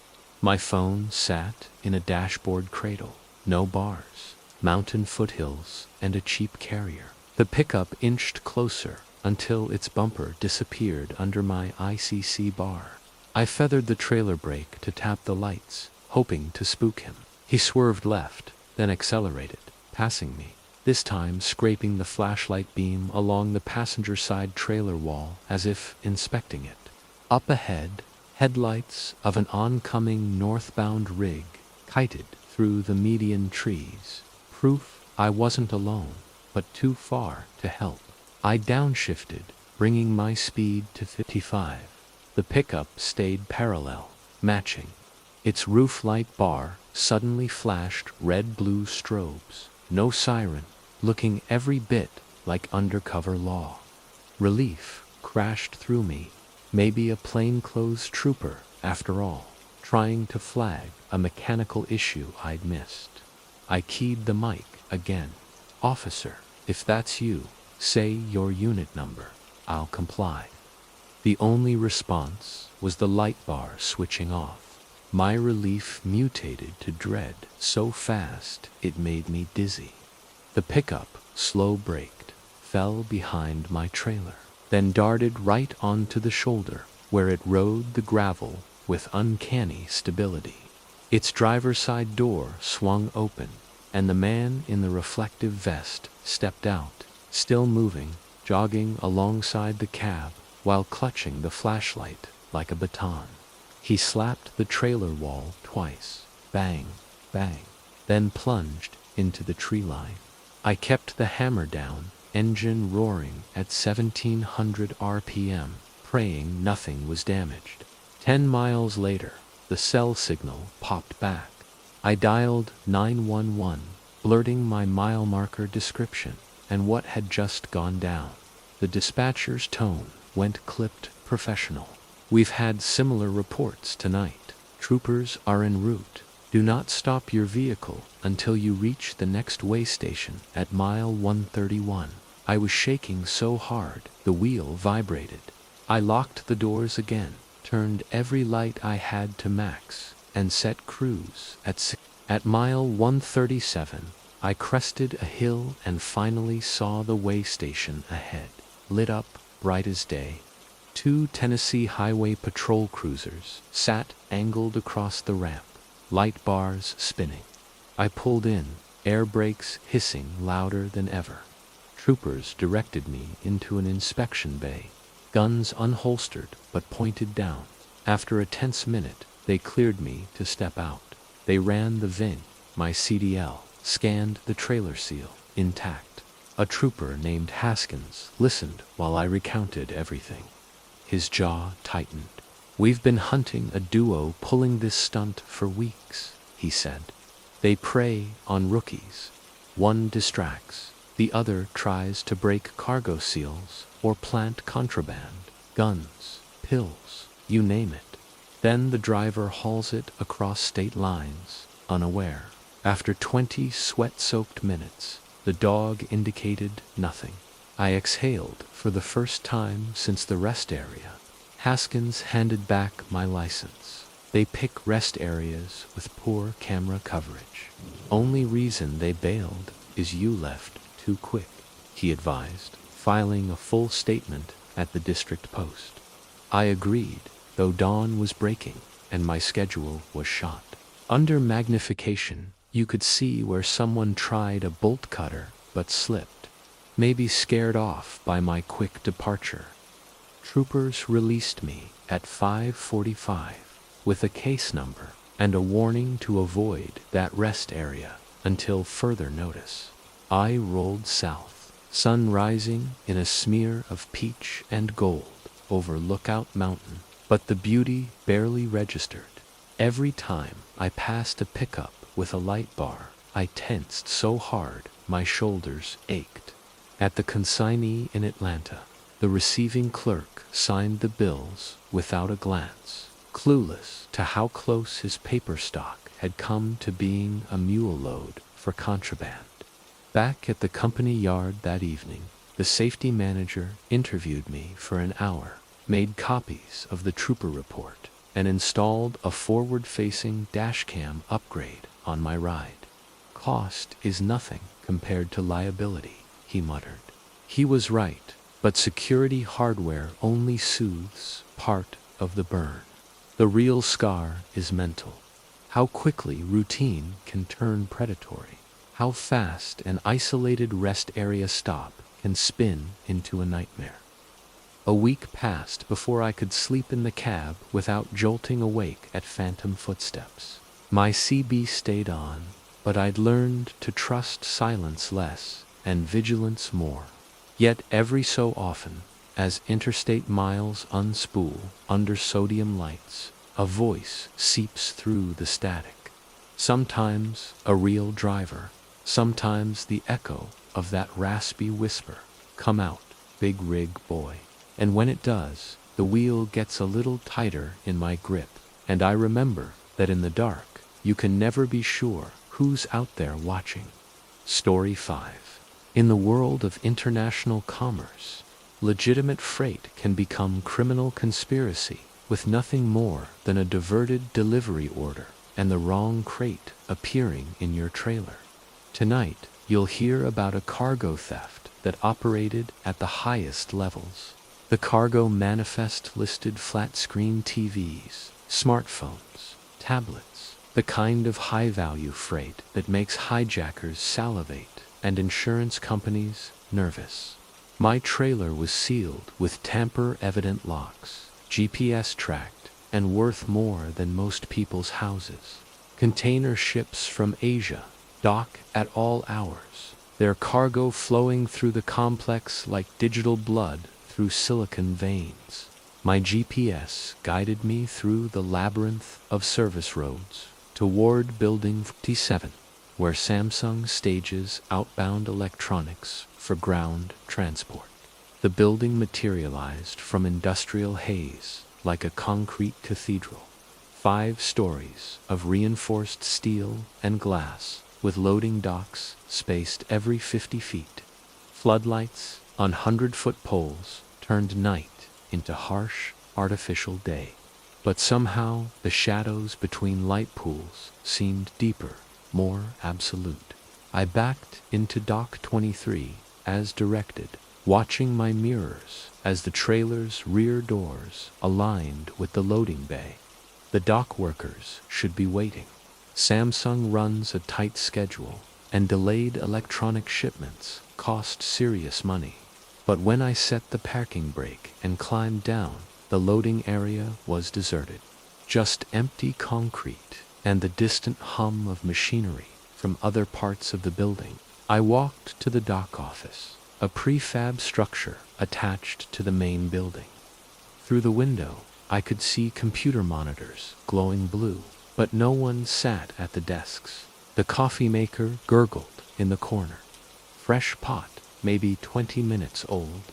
My phone sat in a dashboard cradle. No bars. Mountain foothills and a cheap carrier. The pickup inched closer until its bumper disappeared under my ICC bar. I feathered the trailer brake to tap the lights, hoping to spook him. He swerved left, then accelerated, passing me, this time scraping the flashlight beam along the passenger side trailer wall as if inspecting it. Up ahead, headlights of an oncoming northbound rig kited through the median trees, proof I wasn't alone, but too far to help. I downshifted, bringing my speed to 55. The pickup stayed parallel, matching. Its roof light bar suddenly flashed red-blue strobes, no siren, looking every bit like undercover law. Relief crashed through me, maybe a plainclothes trooper, after all, trying to flag a mechanical issue I'd missed. I keyed the mic again. "Officer, if that's you, say your unit number. I'll comply." The only response was the light bar switching off. My relief mutated to dread so fast it made me dizzy. The pickup slow-braked, fell behind my trailer, then darted right onto the shoulder, where it rode the gravel with uncanny stability. Its driver's side door swung open, and the man in the reflective vest stepped out, still moving, jogging alongside the cab while clutching the flashlight like a baton. He slapped the trailer wall twice, bang, bang, then plunged into the tree line. I kept the hammer down, engine roaring at 1700 RPM, praying nothing was damaged. 10 miles later, the cell signal popped back. I dialed 911, blurting my mile marker description and what had just gone down. The dispatcher's tone went clipped professional. "We've had similar reports tonight. Troopers are en route. Do not stop your vehicle until you reach the next way station at mile 131. I was shaking so hard, the wheel vibrated. I locked the doors again, turned every light I had to max, and set cruise at 6. At mile 137, I crested a hill and finally saw the way station ahead, lit up bright as day. 2 Tennessee Highway Patrol cruisers sat angled across the ramp, light bars spinning. I pulled in, air brakes hissing louder than ever. Troopers directed me into an inspection bay, guns unholstered but pointed down. After a tense minute, they cleared me to step out. They ran the VIN, my CDL, scanned the trailer seal, intact. A trooper named Haskins listened while I recounted everything. His jaw tightened. "We've been hunting a duo pulling this stunt for weeks," he said. "They prey on rookies. One distracts, the other tries to break cargo seals or plant contraband, guns, pills, you name it. Then the driver hauls it across state lines, unaware. After 20 sweat-soaked minutes, the dog indicated nothing. I exhaled for the first time since the rest area. Haskins handed back my license. They pick rest areas with poor camera coverage. Only reason they bailed is you left too quick, he advised, filing a full statement at the district post. I agreed, though dawn was breaking and my schedule was shot. Under magnification, you could see where someone tried a bolt cutter but slipped, maybe scared off by my quick departure. Troopers released me at 5:45 with a case number and a warning to avoid that rest area until further notice. I rolled south, sun rising in a smear of peach and gold over Lookout Mountain, but the beauty barely registered. Every time I passed a pickup with a light bar, I tensed so hard my shoulders ached. At the consignee in Atlanta, the receiving clerk signed the bills without a glance, clueless to how close his paper stock had come to being a mule load for contraband. Back at the company yard that evening, the safety manager interviewed me for an hour, made copies of the trooper report, and installed a forward-facing dashcam upgrade on my ride. "Cost is nothing compared to liability," he muttered. He was right, but security hardware only soothes part of the burn. The real scar is mental. How quickly routine can turn predatory. How fast an isolated rest area stop can spin into a nightmare. A week passed before I could sleep in the cab without jolting awake at phantom footsteps. My CB stayed on, but I'd learned to trust silence less and vigilance more. Yet every so often, as interstate miles unspool under sodium lights, a voice seeps through the static. Sometimes a real driver, sometimes the echo of that raspy whisper, "Come out, big rig boy." And when it does, the wheel gets a little tighter in my grip, and I remember that in the dark, you can never be sure who's out there watching. Story 5. In the world of international commerce, legitimate freight can become criminal conspiracy with nothing more than a diverted delivery order and the wrong crate appearing in your trailer. Tonight, you'll hear about a cargo theft that operated at the highest levels. The cargo manifest listed flat-screen TVs, smartphones, tablets, the kind of high-value freight that makes hijackers salivate and insurance companies nervous. My trailer was sealed with tamper-evident locks, GPS tracked, and worth more than most people's houses. Container ships from Asia dock at all hours, their cargo flowing through the complex like digital blood through silicon veins. My GPS guided me through the labyrinth of service roads toward Building 57, where Samsung stages outbound electronics for ground transport. The building materialized from industrial haze like a concrete cathedral. 5 stories of reinforced steel and glass with loading docks spaced every 50 feet. Floodlights on 100-foot poles turned night into harsh, artificial day. But somehow the shadows between light pools seemed deeper, more absolute. I backed into Dock 23 as directed, watching my mirrors as the trailer's rear doors aligned with the loading bay. The dock workers should be waiting. Samsung runs a tight schedule, and delayed electronic shipments cost serious money. But when I set the parking brake and climbed down, the loading area was deserted. Just empty concrete and the distant hum of machinery from other parts of the building. I walked to the dock office, a prefab structure attached to the main building. Through the window, I could see computer monitors glowing blue, but no one sat at the desks. The coffee maker gurgled in the corner. Fresh pot, maybe 20 minutes old.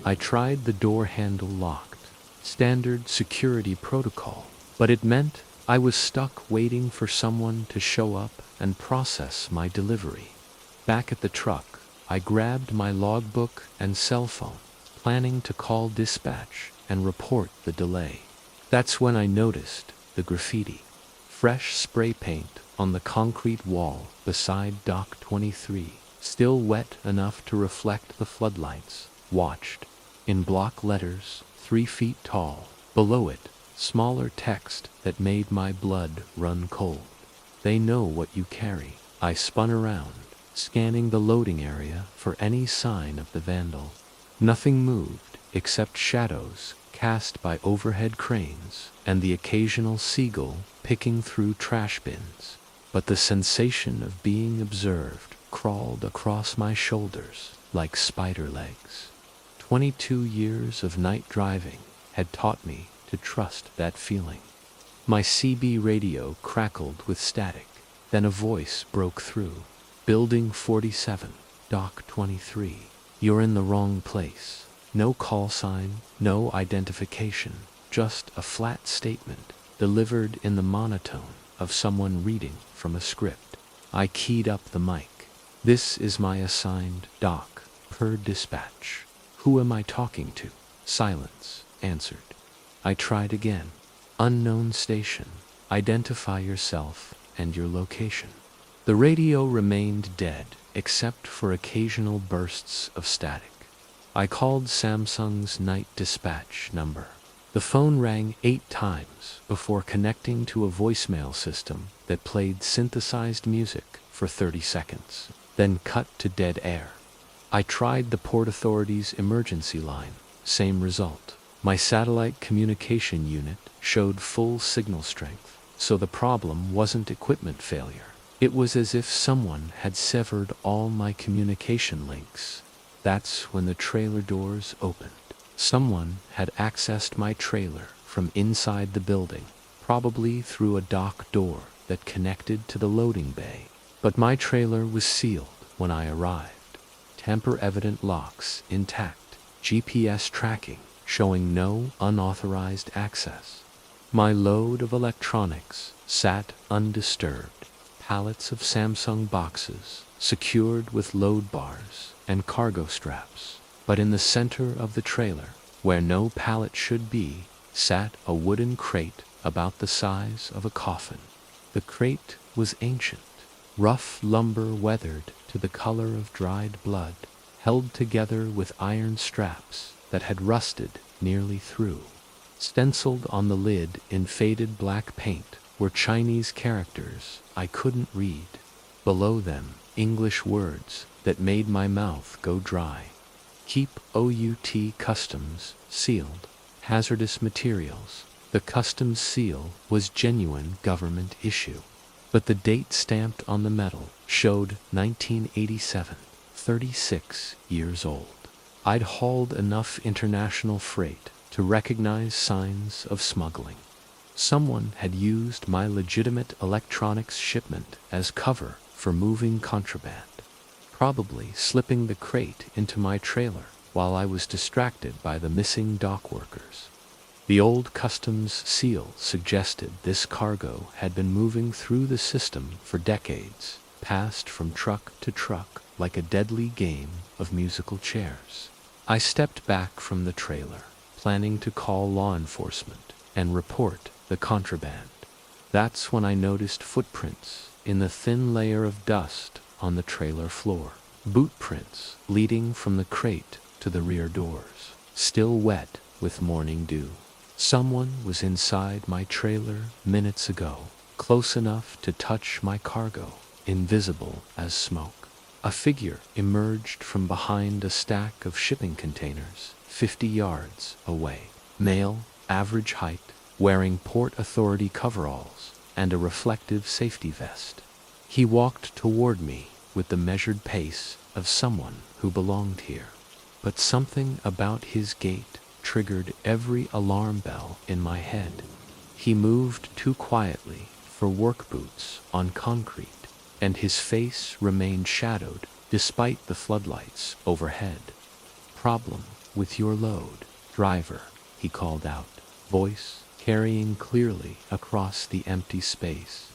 I tried the door handle locked. Standard security protocol, but it meant I was stuck waiting for someone to show up and process my delivery. Back at the truck, I grabbed my logbook and cell phone, planning to call dispatch and report the delay. That's when I noticed the graffiti. Fresh spray paint on the concrete wall beside Dock 23, still wet enough to reflect the floodlights, watched. In block letters, 3 feet tall. Below it, smaller text that made my blood run cold. They know what you carry. I spun around, scanning the loading area for any sign of the vandal. Nothing moved except shadows cast by overhead cranes and the occasional seagull picking through trash bins. But the sensation of being observed crawled across my shoulders like spider legs. 22 years of night driving had taught me to trust that feeling. My CB radio crackled with static. Then a voice broke through. Building 47, Dock 23. You're in the wrong place. No call sign, no identification, just a flat statement delivered in the monotone of someone reading from a script. I keyed up the mic. This is my assigned dock, per dispatch. Who am I talking to? Silence answered. I tried again. Unknown station. Identify yourself and your location. The radio remained dead, except for occasional bursts of static. I called Samsung's night dispatch number. The phone rang 8 times before connecting to a voicemail system that played synthesized music for 30 seconds, then cut to dead air. I tried the Port Authority's emergency line, same result. My satellite communication unit showed full signal strength, so the problem wasn't equipment failure. It was as if someone had severed all my communication links. That's when the trailer doors opened. Someone had accessed my trailer from inside the building, probably through a dock door that connected to the loading bay. But my trailer was sealed when I arrived. Tamper-evident locks intact, GPS tracking showing no unauthorized access. My load of electronics sat undisturbed, pallets of Samsung boxes secured with load bars and cargo straps. But in the center of the trailer, where no pallet should be, sat a wooden crate about the size of a coffin. The crate was ancient, rough lumber weathered to the color of dried blood, held together with iron straps that had rusted nearly through. Stenciled on the lid in faded black paint were Chinese characters I couldn't read. Below them, English words that made my mouth go dry. Keep OUT Customs sealed. Hazardous materials. The customs seal was genuine government issue, but the date stamped on the metal showed 1987, 36 years old. I'd hauled enough international freight to recognize signs of smuggling. Someone had used my legitimate electronics shipment as cover for moving contraband, probably slipping the crate into my trailer while I was distracted by the missing dock workers. The old customs seal suggested this cargo had been moving through the system for decades, passed from truck to truck like a deadly game of musical chairs. I stepped back from the trailer, planning to call law enforcement and report the contraband. That's when I noticed footprints in the thin layer of dust on the trailer floor. Boot prints leading from the crate to the rear doors, still wet with morning dew. Someone was inside my trailer minutes ago, close enough to touch my cargo, invisible as smoke. A figure emerged from behind a stack of shipping containers 50 yards away. Male, average height, wearing Port Authority coveralls and a reflective safety vest. He walked toward me with the measured pace of someone who belonged here. But something about his gait triggered every alarm bell in my head. He moved too quietly for work boots on concrete, and his face remained shadowed despite the floodlights overhead. "Problem with your load, driver," he called out, voice carrying clearly across the empty space.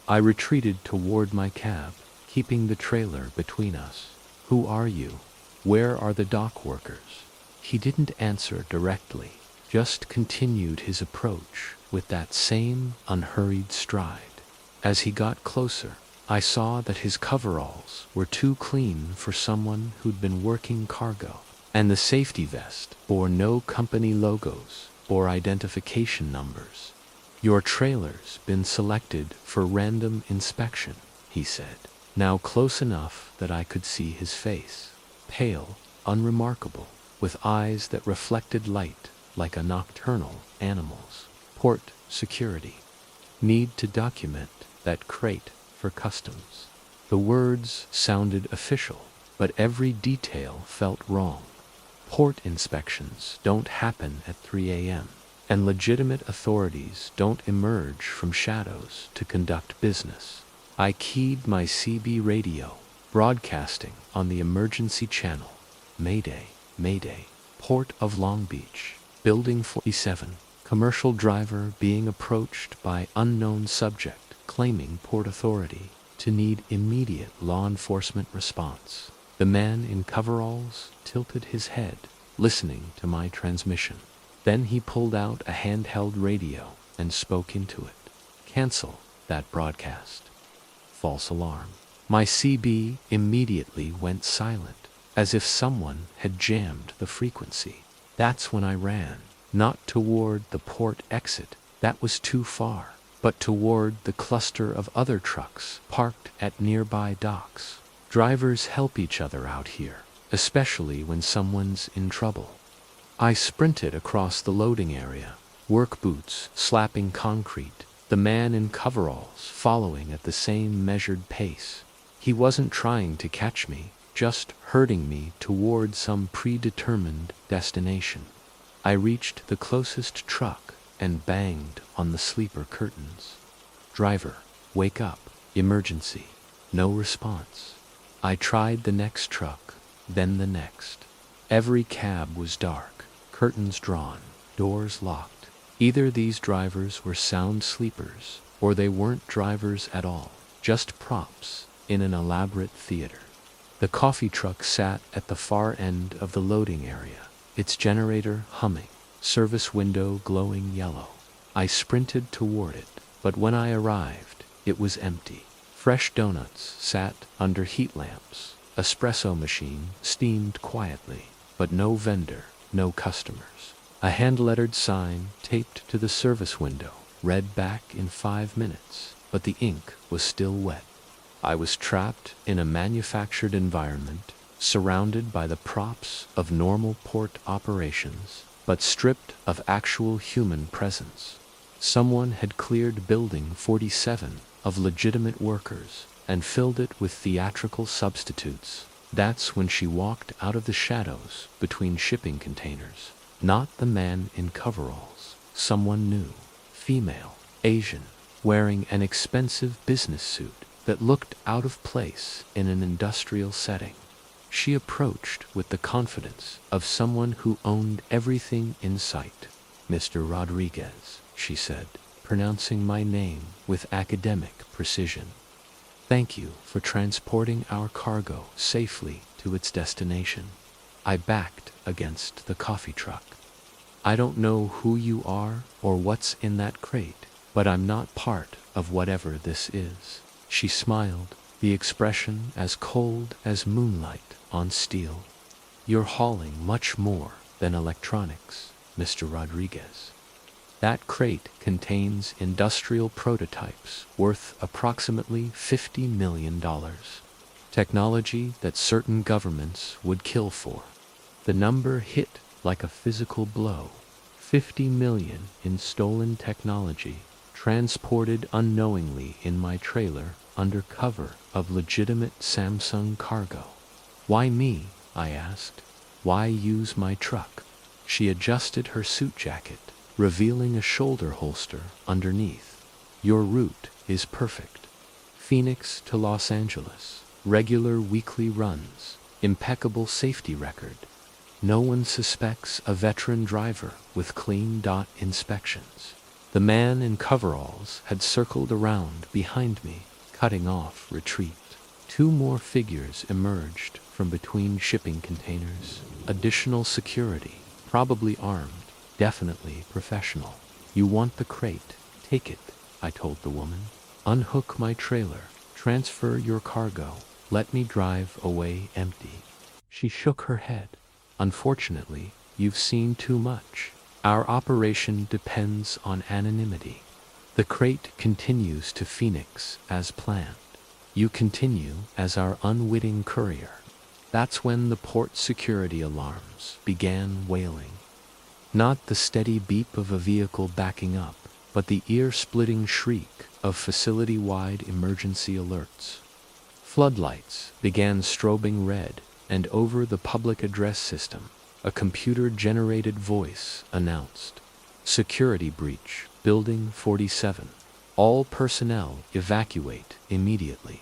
I retreated toward my cab, keeping the trailer between us. "Who are you? Where are the dock workers?" He didn't answer directly, just continued his approach with that same unhurried stride. As he got closer, I saw that his coveralls were too clean for someone who'd been working cargo, and the safety vest bore no company logos or identification numbers. "Your trailer's been selected for random inspection," he said, now close enough that I could see his face. Pale, unremarkable, with eyes that reflected light like a nocturnal animal's. "Port security. Need to document that crate for customs." The words sounded official, but every detail felt wrong. Port inspections don't happen at 3 a.m., and legitimate authorities don't emerge from shadows to conduct business. I keyed my CB radio, broadcasting on the emergency channel. "Mayday, Mayday, Port of Long Beach, Building 47, commercial driver being approached by unknown subject claiming Port Authority to need immediate law enforcement response." The man in coveralls tilted his head, listening to my transmission. Then he pulled out a handheld radio and spoke into it. "Cancel that broadcast. False alarm." My CB immediately went silent, as if someone had jammed the frequency. That's when I ran. Not toward the port exit, that was too far, but toward the cluster of other trucks parked at nearby docks. Drivers help each other out here, especially when someone's in trouble. I sprinted across the loading area, work boots slapping concrete, the man in coveralls following at the same measured pace. He wasn't trying to catch me, just herding me toward some predetermined destination. I reached the closest truck and banged on the sleeper curtains. "Driver, wake up. Emergency." No response. I tried the next truck, then the next. Every cab was dark, curtains drawn, doors locked. Either these drivers were sound sleepers, or they weren't drivers at all, just props in an elaborate theater. The coffee truck sat at the far end of the loading area, its generator humming, service window glowing yellow. I sprinted toward it, but when I arrived, it was empty. Fresh donuts sat under heat lamps. Espresso machine steamed quietly, but no vendor, no customers. A hand-lettered sign taped to the service window read back in 5 minutes, but the ink was still wet. I was trapped in a manufactured environment, surrounded by the props of normal port operations, but stripped of actual human presence. Someone had cleared Building 47 of legitimate workers and filled it with theatrical substitutes. That's when she walked out of the shadows between shipping containers. Not the man in coveralls. Someone new, female, Asian, wearing an expensive business suit that looked out of place in an industrial setting. She approached with the confidence of someone who owned everything in sight. "Mr. Rodriguez," she said, pronouncing my name with academic precision. "Thank you for transporting our cargo safely to its destination." I backed against the coffee truck. "I don't know who you are or what's in that crate, but I'm not part of whatever this is." She smiled, the expression as cold as moonlight on steel. "You're hauling much more than electronics, Mr. Rodriguez. That crate contains industrial prototypes worth approximately $50 million. Technology that certain governments would kill for." The number hit like a physical blow. 50 million in stolen technology, transported unknowingly in my trailer under cover of legitimate Samsung cargo. "Why me?" I asked. "Why use my truck?" She adjusted her suit jacket, revealing a shoulder holster underneath. "Your route is perfect. Phoenix to Los Angeles, regular weekly runs, impeccable safety record. No one suspects a veteran driver with clean dot inspections." The man in coveralls had circled around behind me, cutting off retreat. 2 more figures emerged from between shipping containers. Additional security, probably armed, definitely professional. "You want the crate? Take it," I told the woman. "Unhook my trailer, transfer your cargo, let me drive away empty." She shook her head. "Unfortunately, you've seen too much. Our operation depends on anonymity. The crate continues to Phoenix as planned. You continue as our unwitting courier." That's when the port security alarms began wailing. Not the steady beep of a vehicle backing up, but the ear-splitting shriek of facility-wide emergency alerts. Floodlights began strobing red, and over the public address system, a computer-generated voice announced, "Security breach, Building 47. All personnel evacuate immediately."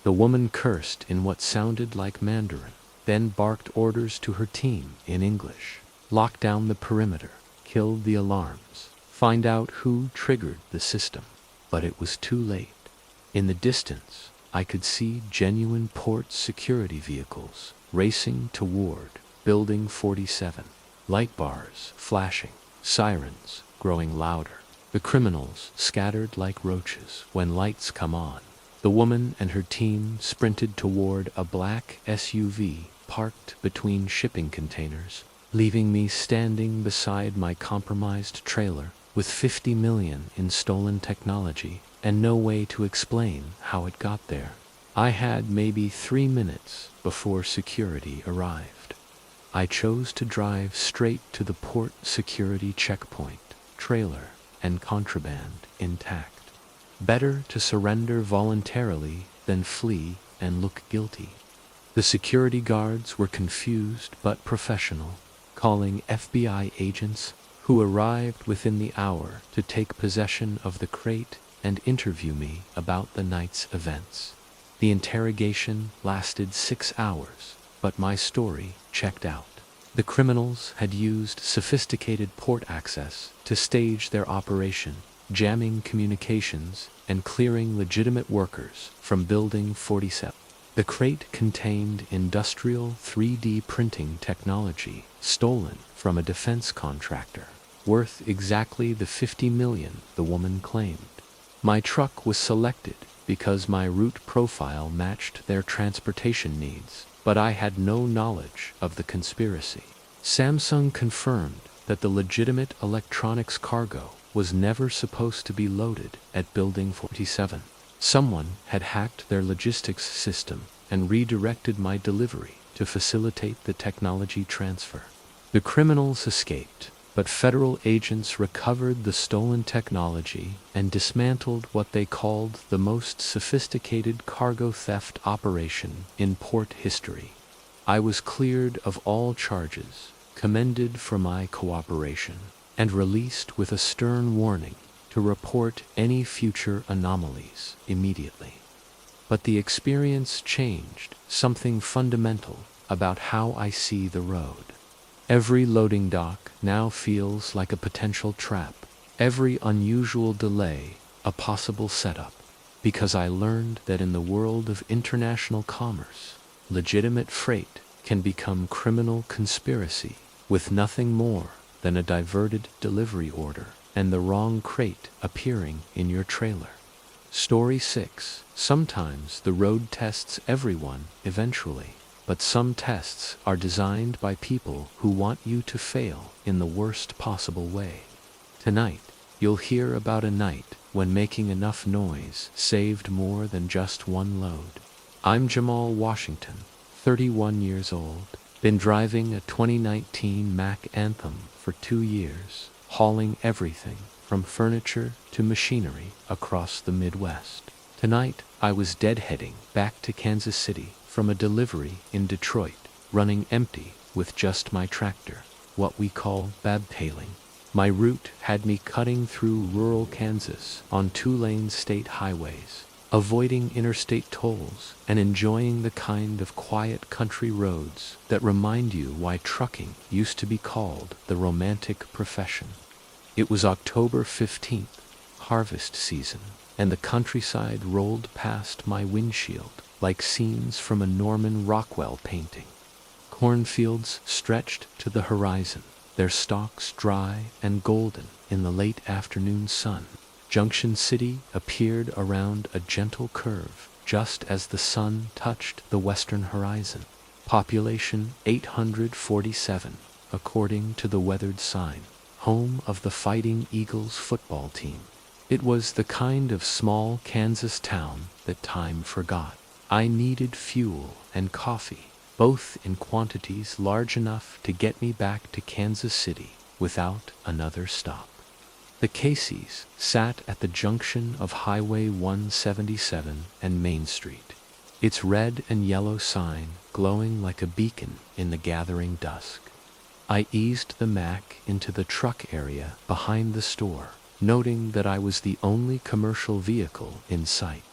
The woman cursed in what sounded like Mandarin, then barked orders to her team in English. "Lock down the perimeter, kill the alarms, find out who triggered the system." But it was too late. In the distance, I could see genuine port security vehicles racing toward Building 47. Light bars flashing, sirens growing louder. The criminals scattered like roaches when lights come on. The woman and her team sprinted toward a black SUV parked between shipping containers, leaving me standing beside my compromised trailer with 50 million in stolen technology and no way to explain how it got there. I had maybe 3 minutes before security arrived. I chose to drive straight to the port security checkpoint, trailer and contraband intact. Better to surrender voluntarily than flee and look guilty. The security guards were confused but professional, calling FBI agents who arrived within the hour to take possession of the crate and interview me about the night's events. The interrogation lasted 6 hours, but my story checked out. The criminals had used sophisticated port access to stage their operation, jamming communications and clearing legitimate workers from Building 47. The crate contained industrial 3D printing technology stolen from a defense contractor, worth exactly the 50 million the woman claimed. My truck was selected because my route profile matched their transportation needs, but I had no knowledge of the conspiracy. Samsung confirmed that the legitimate electronics cargo was never supposed to be loaded at Building 47. Someone had hacked their logistics system and redirected my delivery to facilitate the technology transfer. The criminals escaped, but federal agents recovered the stolen technology and dismantled what they called the most sophisticated cargo theft operation in port history. I was cleared of all charges, commended for my cooperation, and released with a stern warning to report any future anomalies immediately. But the experience changed something fundamental about how I see the road. Every loading dock now feels like a potential trap, every unusual delay a possible setup, because I learned that in the world of international commerce, legitimate freight can become criminal conspiracy with nothing more than a diverted delivery order and the wrong crate appearing in your trailer. Story 6. Sometimes the road tests everyone eventually, but some tests are designed by people who want you to fail in the worst possible way. Tonight, you'll hear about a night when making enough noise saved more than just one load. I'm Jamal Washington, 31 years old, been driving a 2019 Mack Anthem for 2 years, hauling everything from furniture to machinery across the Midwest. Tonight, I was deadheading back to Kansas City from a delivery in Detroit, running empty with just my tractor, what we call babtailing. My route had me cutting through rural Kansas on 2-lane state highways, avoiding interstate tolls and enjoying the kind of quiet country roads that remind you why trucking used to be called the romantic profession. It was October 15th, harvest season, and the countryside rolled past my windshield like scenes from a Norman Rockwell painting. Cornfields stretched to the horizon, their stalks dry and golden in the late afternoon sun. Junction City appeared around a gentle curve just as the sun touched the western horizon. Population 847, according to the weathered sign. Home of the Fighting Eagles football team. It was the kind of small Kansas town that time forgot. I needed fuel and coffee, both in quantities large enough to get me back to Kansas City without another stop. The Casey's sat at the junction of Highway 177 and Main Street, its red and yellow sign glowing like a beacon in the gathering dusk. I eased the Mack into the truck area behind the store, noting that I was the only commercial vehicle in sight.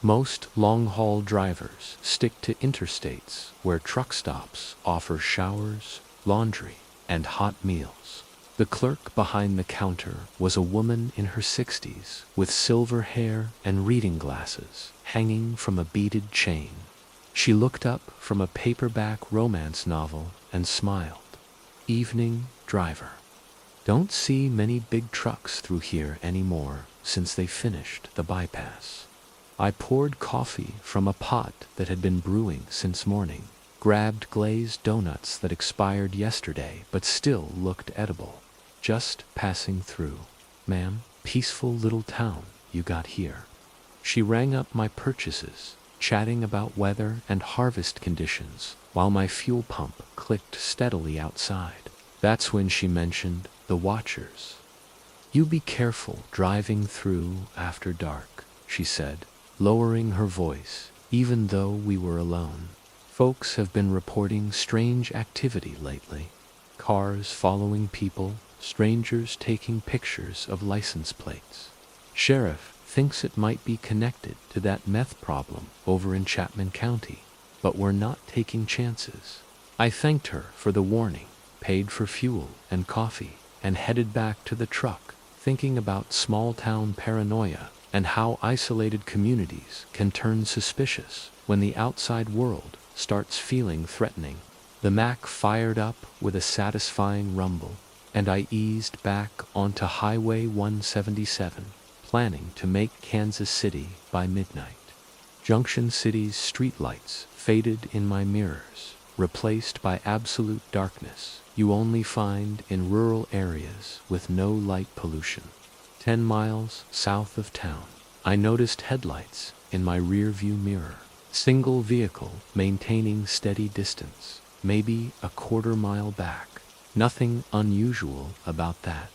Most long-haul drivers stick to interstates where truck stops offer showers, laundry, and hot meals. The clerk behind the counter was a woman in her 60s with silver hair and reading glasses hanging from a beaded chain. She looked up from a paperback romance novel and smiled. Evening driver. Don't see many big trucks through here anymore since they finished the bypass. I poured coffee from a pot that had been brewing since morning, grabbed glazed donuts that expired yesterday but still looked edible. Just passing through. Ma'am, peaceful little town you got here. She rang up my purchases, chatting about weather and harvest conditions, while my fuel pump clicked steadily outside. That's when she mentioned the Watchers. You be careful driving through after dark, she said, lowering her voice, even though we were alone. Folks have been reporting strange activity lately. Cars following people, strangers taking pictures of license plates. Sheriff thinks it might be connected to that meth problem over in Chapman County, but we're not taking chances. I thanked her for the warning, paid for fuel and coffee, and headed back to the truck, thinking about small-town paranoia and how isolated communities can turn suspicious when the outside world starts feeling threatening. The Mac fired up with a satisfying rumble, and I eased back onto Highway 177, planning to make Kansas City by midnight. Junction City's streetlights faded in my mirrors, replaced by absolute darkness you only find in rural areas with no light pollution. 10 miles south of town, I noticed headlights in my rear-view mirror. Single vehicle maintaining steady distance, maybe a quarter-mile back. Nothing unusual about that.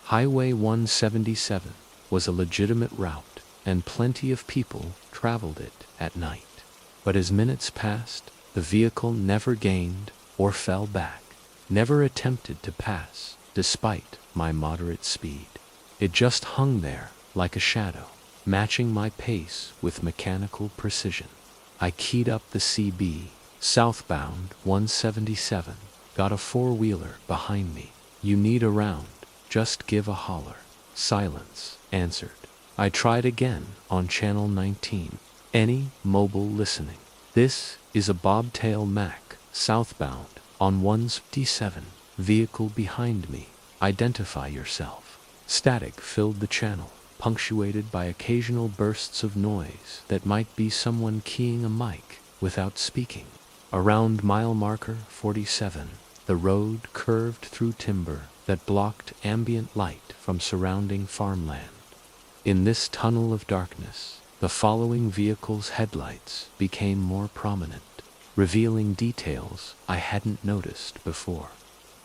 Highway 177 was a legitimate route, and plenty of people traveled it at night. But as minutes passed, the vehicle never gained or fell back, never attempted to pass, despite my moderate speed. It just hung there like a shadow, matching my pace with mechanical precision. I keyed up the CB, southbound 177, got a four-wheeler behind me. You need a round, just give a holler. Silence answered. I tried again on channel 19. Any mobile listening. This is a bobtail Mac, southbound on 157. Vehicle behind me. Identify yourself. Static filled the channel, punctuated by occasional bursts of noise that might be someone keying a mic without speaking. Around mile marker 47, the road curved through timber that blocked ambient light from surrounding farmland. In this tunnel of darkness, the following vehicle's headlights became more prominent, revealing details I hadn't noticed before.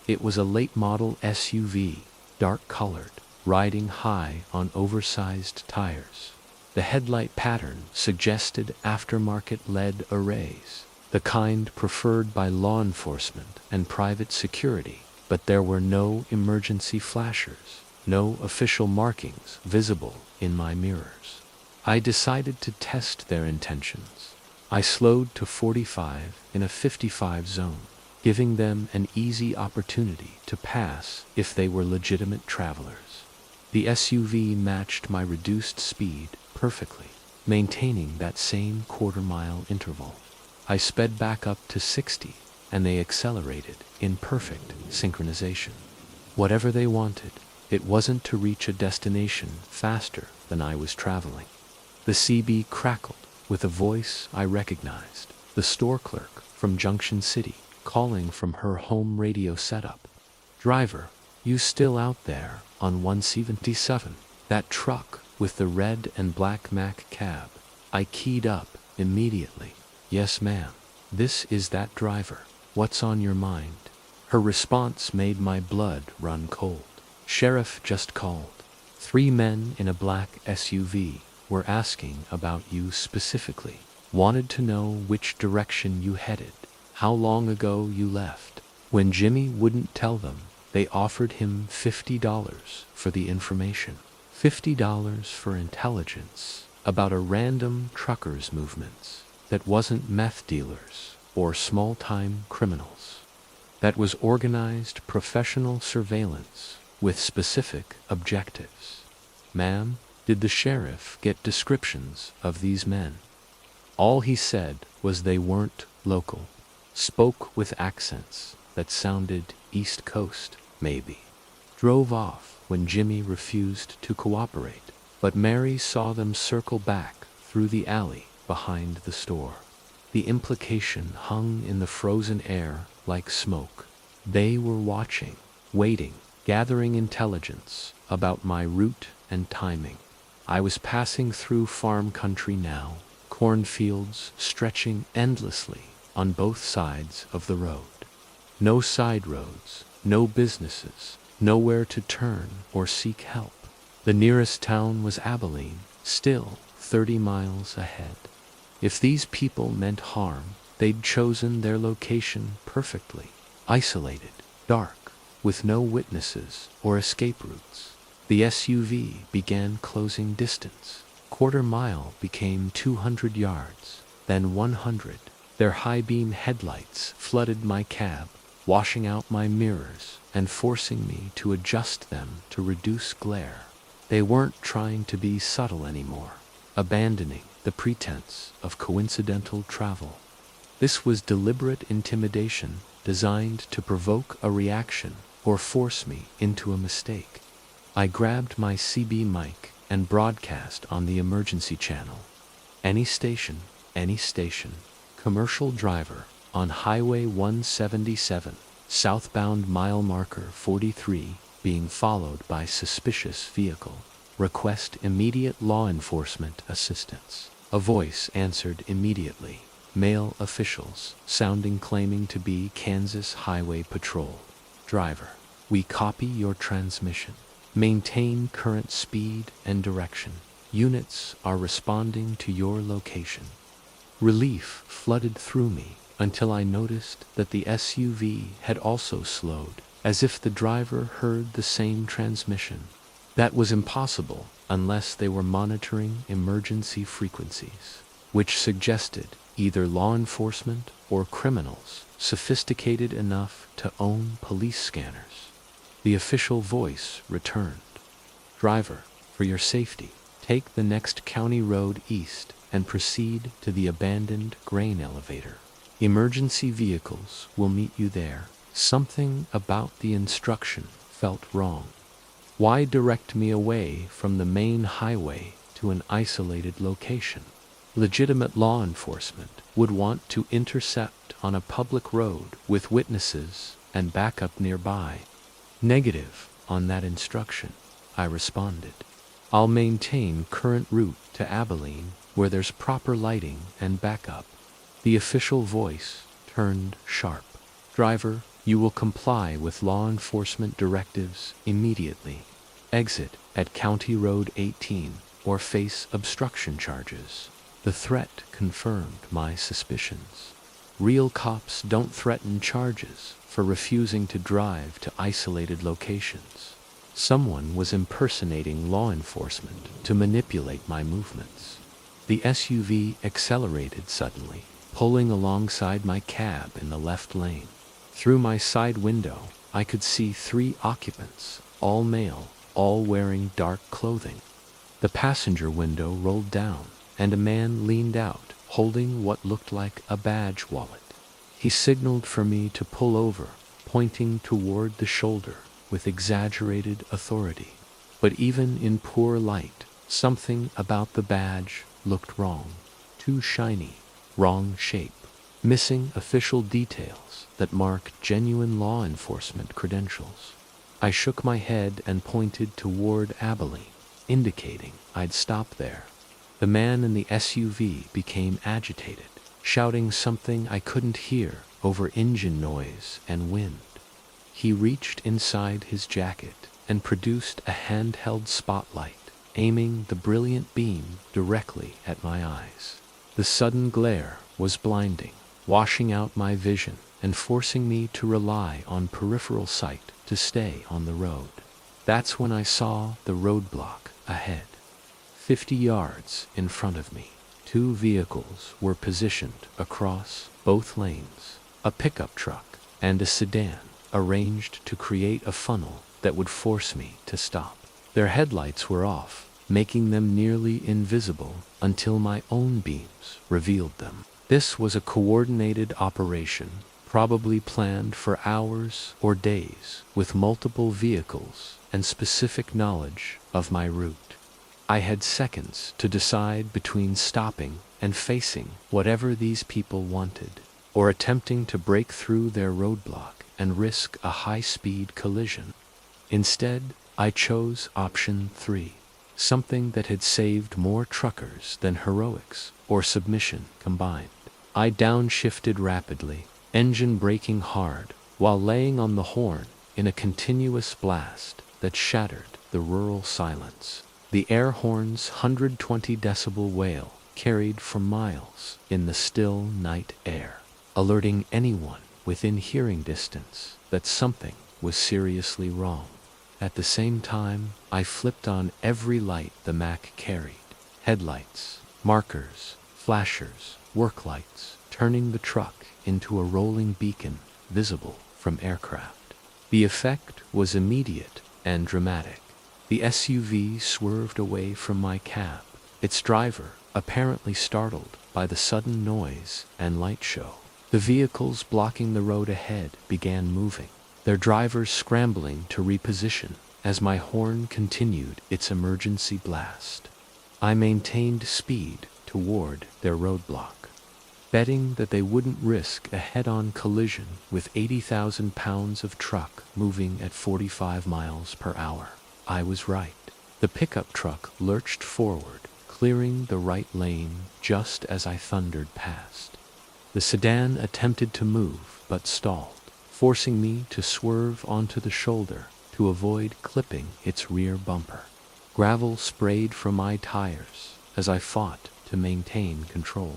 It was a late-model SUV, dark-colored, riding high on oversized tires. The headlight pattern suggested aftermarket LED arrays, the kind preferred by law enforcement and private security, but there were no emergency flashers, no official markings visible in my mirrors. I decided to test their intentions. I slowed to 45 in a 55 zone, giving them an easy opportunity to pass if they were legitimate travelers. The SUV matched my reduced speed perfectly, maintaining that same quarter-mile interval. I sped back up to 60, and they accelerated in perfect synchronization. Whatever they wanted, it wasn't to reach a destination faster than I was traveling. The CB crackled with a voice I recognized, the store clerk from Junction City, calling from her home radio setup. Driver, you still out there on 177? That truck with the red and black Mac cab. I keyed up immediately. Yes, ma'am. This is that driver. What's on your mind? Her response made my blood run cold. Sheriff just called. 3 men in a black SUV were asking about you specifically. Wanted to know which direction you headed, how long ago you left. When Jimmy wouldn't tell them, they offered him $50 for the information. $50 for intelligence about a random truckers' movements that wasn't meth dealers or small-time criminals. That was organized professional surveillance with specific objectives. Ma'am, did the sheriff get descriptions of these men? All he said was they weren't local, spoke with accents that sounded East Coast, maybe. Drove off when Jimmy refused to cooperate, but Mary saw them circle back through the alley behind the store. The implication hung in the frozen air like smoke. They were watching, waiting, gathering intelligence about my route and timing. I was passing through farm country now, cornfields stretching endlessly on both sides of the road. No side roads, no businesses, nowhere to turn or seek help. The nearest town was Abilene, still 30 miles ahead. If these people meant harm, they'd chosen their location perfectly. Isolated, dark, with no witnesses or escape routes. The SUV began closing distance. Quarter mile became 200 yards, then 100. Their high-beam headlights flooded my cab, washing out my mirrors and forcing me to adjust them to reduce glare. They weren't trying to be subtle anymore, abandoning the pretense of coincidental travel. This was deliberate intimidation designed to provoke a reaction or force me into a mistake. I grabbed my CB mic and broadcast on the emergency channel. Any station, commercial driver on Highway 177, southbound mile marker 43, being followed by suspicious vehicle. Request immediate law enforcement assistance. A voice answered immediately. Male officials, sounding claiming to be Kansas Highway Patrol. Driver, we copy your transmission. Maintain current speed and direction. Units are responding to your location. Relief flooded through me until I noticed that the SUV had also slowed, as if the driver heard the same transmission. That was impossible unless they were monitoring emergency frequencies, which suggested either law enforcement or criminals sophisticated enough to own police scanners. The official voice returned. Driver, for your safety, take the next county road east and proceed to the abandoned grain elevator. Emergency vehicles will meet you there. Something about the instruction felt wrong. Why direct me away from the main highway to an isolated location? Legitimate law enforcement would want to intercept on a public road with witnesses and backup nearby. Negative on that instruction, I responded. I'll maintain current route to Abilene where there's proper lighting and backup. The official voice turned sharp. Driver, you will comply with law enforcement directives immediately. Exit at County Road 18 or face obstruction charges. The threat confirmed my suspicions. Real cops don't threaten charges for refusing to drive to isolated locations. Someone was impersonating law enforcement to manipulate my movements. The SUV accelerated suddenly, pulling alongside my cab in the left lane. Through my side window, I could see 3 occupants, all male, all wearing dark clothing. The passenger window rolled down, and a man leaned out, holding what looked like a badge wallet. He signaled for me to pull over, pointing toward the shoulder with exaggerated authority. But even in poor light, something about the badge looked wrong. Too shiny, wrong shape, missing official details that mark genuine law enforcement credentials. I shook my head and pointed toward Abilene, indicating I'd stop there. The man in the SUV became agitated, shouting something I couldn't hear over engine noise and wind. He reached inside his jacket and produced a handheld spotlight, aiming the brilliant beam directly at my eyes. The sudden glare was blinding, washing out my vision and forcing me to rely on peripheral sight to stay on the road. That's when I saw the roadblock ahead. 50 yards in front of me, 2 vehicles were positioned across both lanes, a pickup truck and a sedan, arranged to create a funnel that would force me to stop. Their headlights were off, making them nearly invisible until my own beams revealed them. This was a coordinated operation, probably planned for hours or days, with multiple vehicles and specific knowledge of my route. I had seconds to decide between stopping and facing whatever these people wanted, or attempting to break through their roadblock and risk a high-speed collision. Instead, I chose option 3, something that had saved more truckers than heroics or submission combined. I downshifted rapidly, engine braking hard, while laying on the horn in a continuous blast that shattered the rural silence. The air horn's 120 decibel wail carried for miles in the still night air, alerting anyone within hearing distance that something was seriously wrong. At the same time, I flipped on every light the Mack carried: headlights, markers, flashers, work lights, turning the truck into a rolling beacon visible from aircraft. The effect was immediate and dramatic. The SUV swerved away from my cab, its driver apparently startled by the sudden noise and light show. The vehicles blocking the road ahead began moving, their drivers scrambling to reposition as my horn continued its emergency blast. I maintained speed toward their roadblock, betting that they wouldn't risk a head-on collision with 80,000 pounds of truck moving at 45 miles per hour. I was right. The pickup truck lurched forward, clearing the right lane just as I thundered past. The sedan attempted to move but stalled, forcing me to swerve onto the shoulder to avoid clipping its rear bumper. Gravel sprayed from my tires as I fought to maintain control,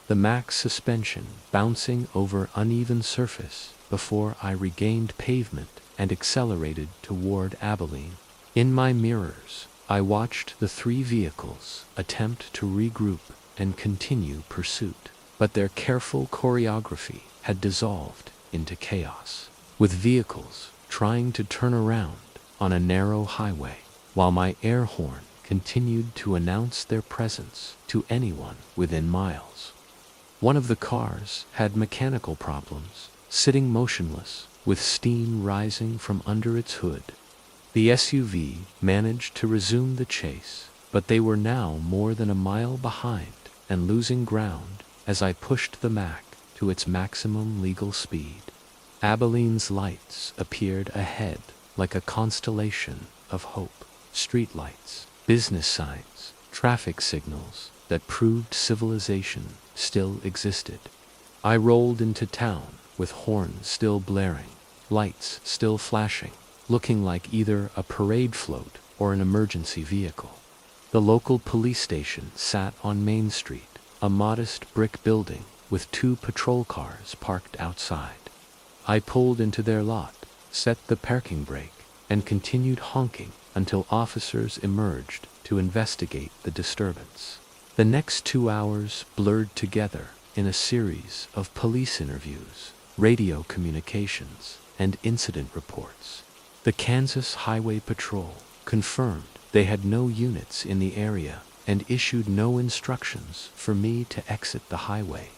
the Mack suspension bouncing over uneven surface before I regained pavement and accelerated toward Abilene. In my mirrors, I watched the 3 vehicles attempt to regroup and continue pursuit, but their careful choreography had dissolved into chaos, with vehicles trying to turn around on a narrow highway, while my air horn continued to announce their presence to anyone within miles. One of the cars had mechanical problems, sitting motionless with steam rising from under its hood. The SUV managed to resume the chase, but they were now more than a mile behind and losing ground as I pushed the Mack to its maximum legal speed. Abilene's lights appeared ahead like a constellation of hope: streetlights, business signs, traffic signals that proved civilization still existed. I rolled into town with horns still blaring, lights still flashing, looking like either a parade float or an emergency vehicle. The local police station sat on Main Street, a modest brick building with 2 patrol cars parked outside. I pulled into their lot, set the parking brake, and continued honking until officers emerged to investigate the disturbance. The next 2 hours blurred together in a series of police interviews, radio communications, and incident reports. The Kansas Highway Patrol confirmed they had no units in the area and issued no instructions for me to exit the highway.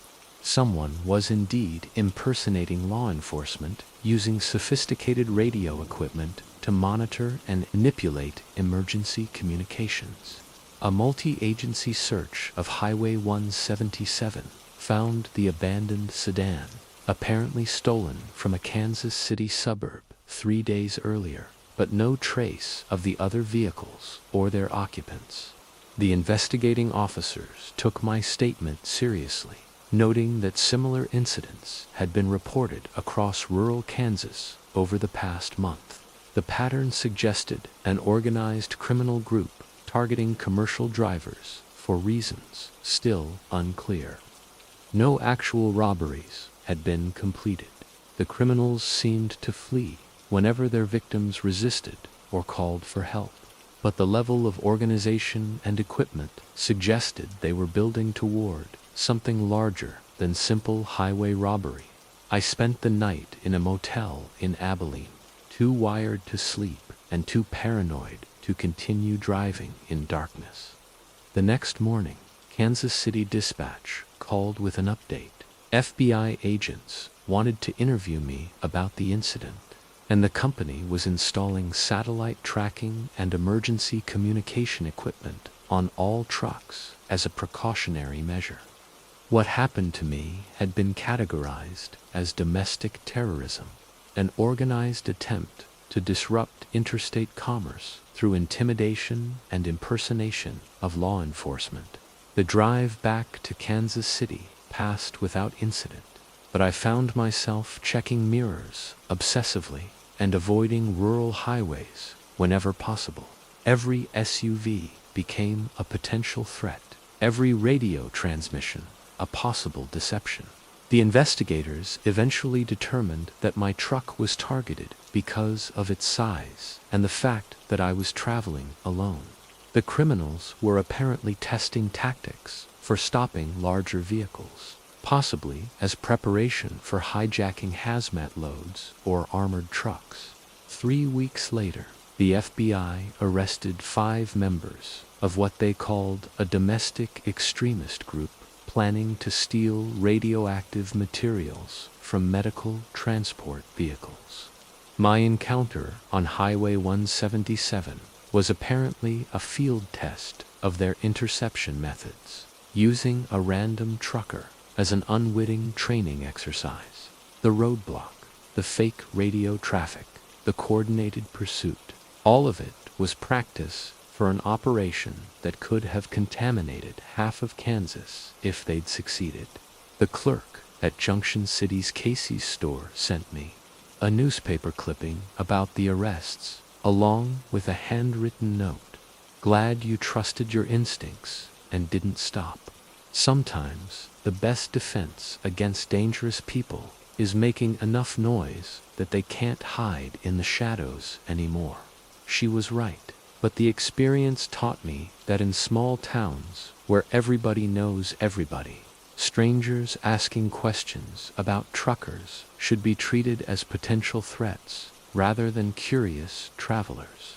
Someone was indeed impersonating law enforcement, using sophisticated radio equipment to monitor and manipulate emergency communications. A multi-agency search of Highway 177 found the abandoned sedan, apparently stolen from a Kansas City suburb 3 days earlier, but no trace of the other vehicles or their occupants. The investigating officers took my statement seriously, noting that similar incidents had been reported across rural Kansas over the past month. The pattern suggested an organized criminal group targeting commercial drivers for reasons still unclear. No actual robberies had been completed. The criminals seemed to flee whenever their victims resisted or called for help, but the level of organization and equipment suggested they were building toward something larger than simple highway robbery. I spent the night in a motel in Abilene, too wired to sleep and too paranoid to continue driving in darkness. The next morning, Kansas City Dispatch called with an update. FBI agents wanted to interview me about the incident, and the company was installing satellite tracking and emergency communication equipment on all trucks as a precautionary measure. What happened to me had been categorized as domestic terrorism, an organized attempt to disrupt interstate commerce through intimidation and impersonation of law enforcement. The drive back to Kansas City passed without incident, but I found myself checking mirrors obsessively and avoiding rural highways whenever possible. Every SUV became a potential threat, every radio transmission a possible deception. The investigators eventually determined that my truck was targeted because of its size and the fact that I was traveling alone. The criminals were apparently testing tactics for stopping larger vehicles, possibly as preparation for hijacking hazmat loads or armored trucks. 3 weeks later, the FBI arrested 5 members of what they called a domestic extremist group planning to steal radioactive materials from medical transport vehicles. My encounter on Highway 177 was apparently a field test of their interception methods, using a random trucker as an unwitting training exercise. The roadblock, the fake radio traffic, the coordinated pursuit, all of it was practice for an operation that could have contaminated half of Kansas if they'd succeeded. The clerk at Junction City's Casey's store sent me a newspaper clipping about the arrests, along with a handwritten note. Glad you trusted your instincts and didn't stop. Sometimes the best defense against dangerous people is making enough noise that they can't hide in the shadows anymore. She was right. But the experience taught me that in small towns where everybody knows everybody, strangers asking questions about truckers should be treated as potential threats rather than curious travelers.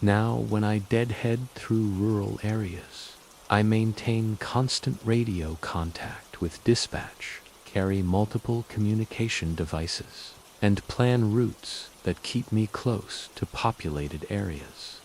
Now, when I deadhead through rural areas, I maintain constant radio contact with dispatch, carry multiple communication devices, and plan routes that keep me close to populated areas.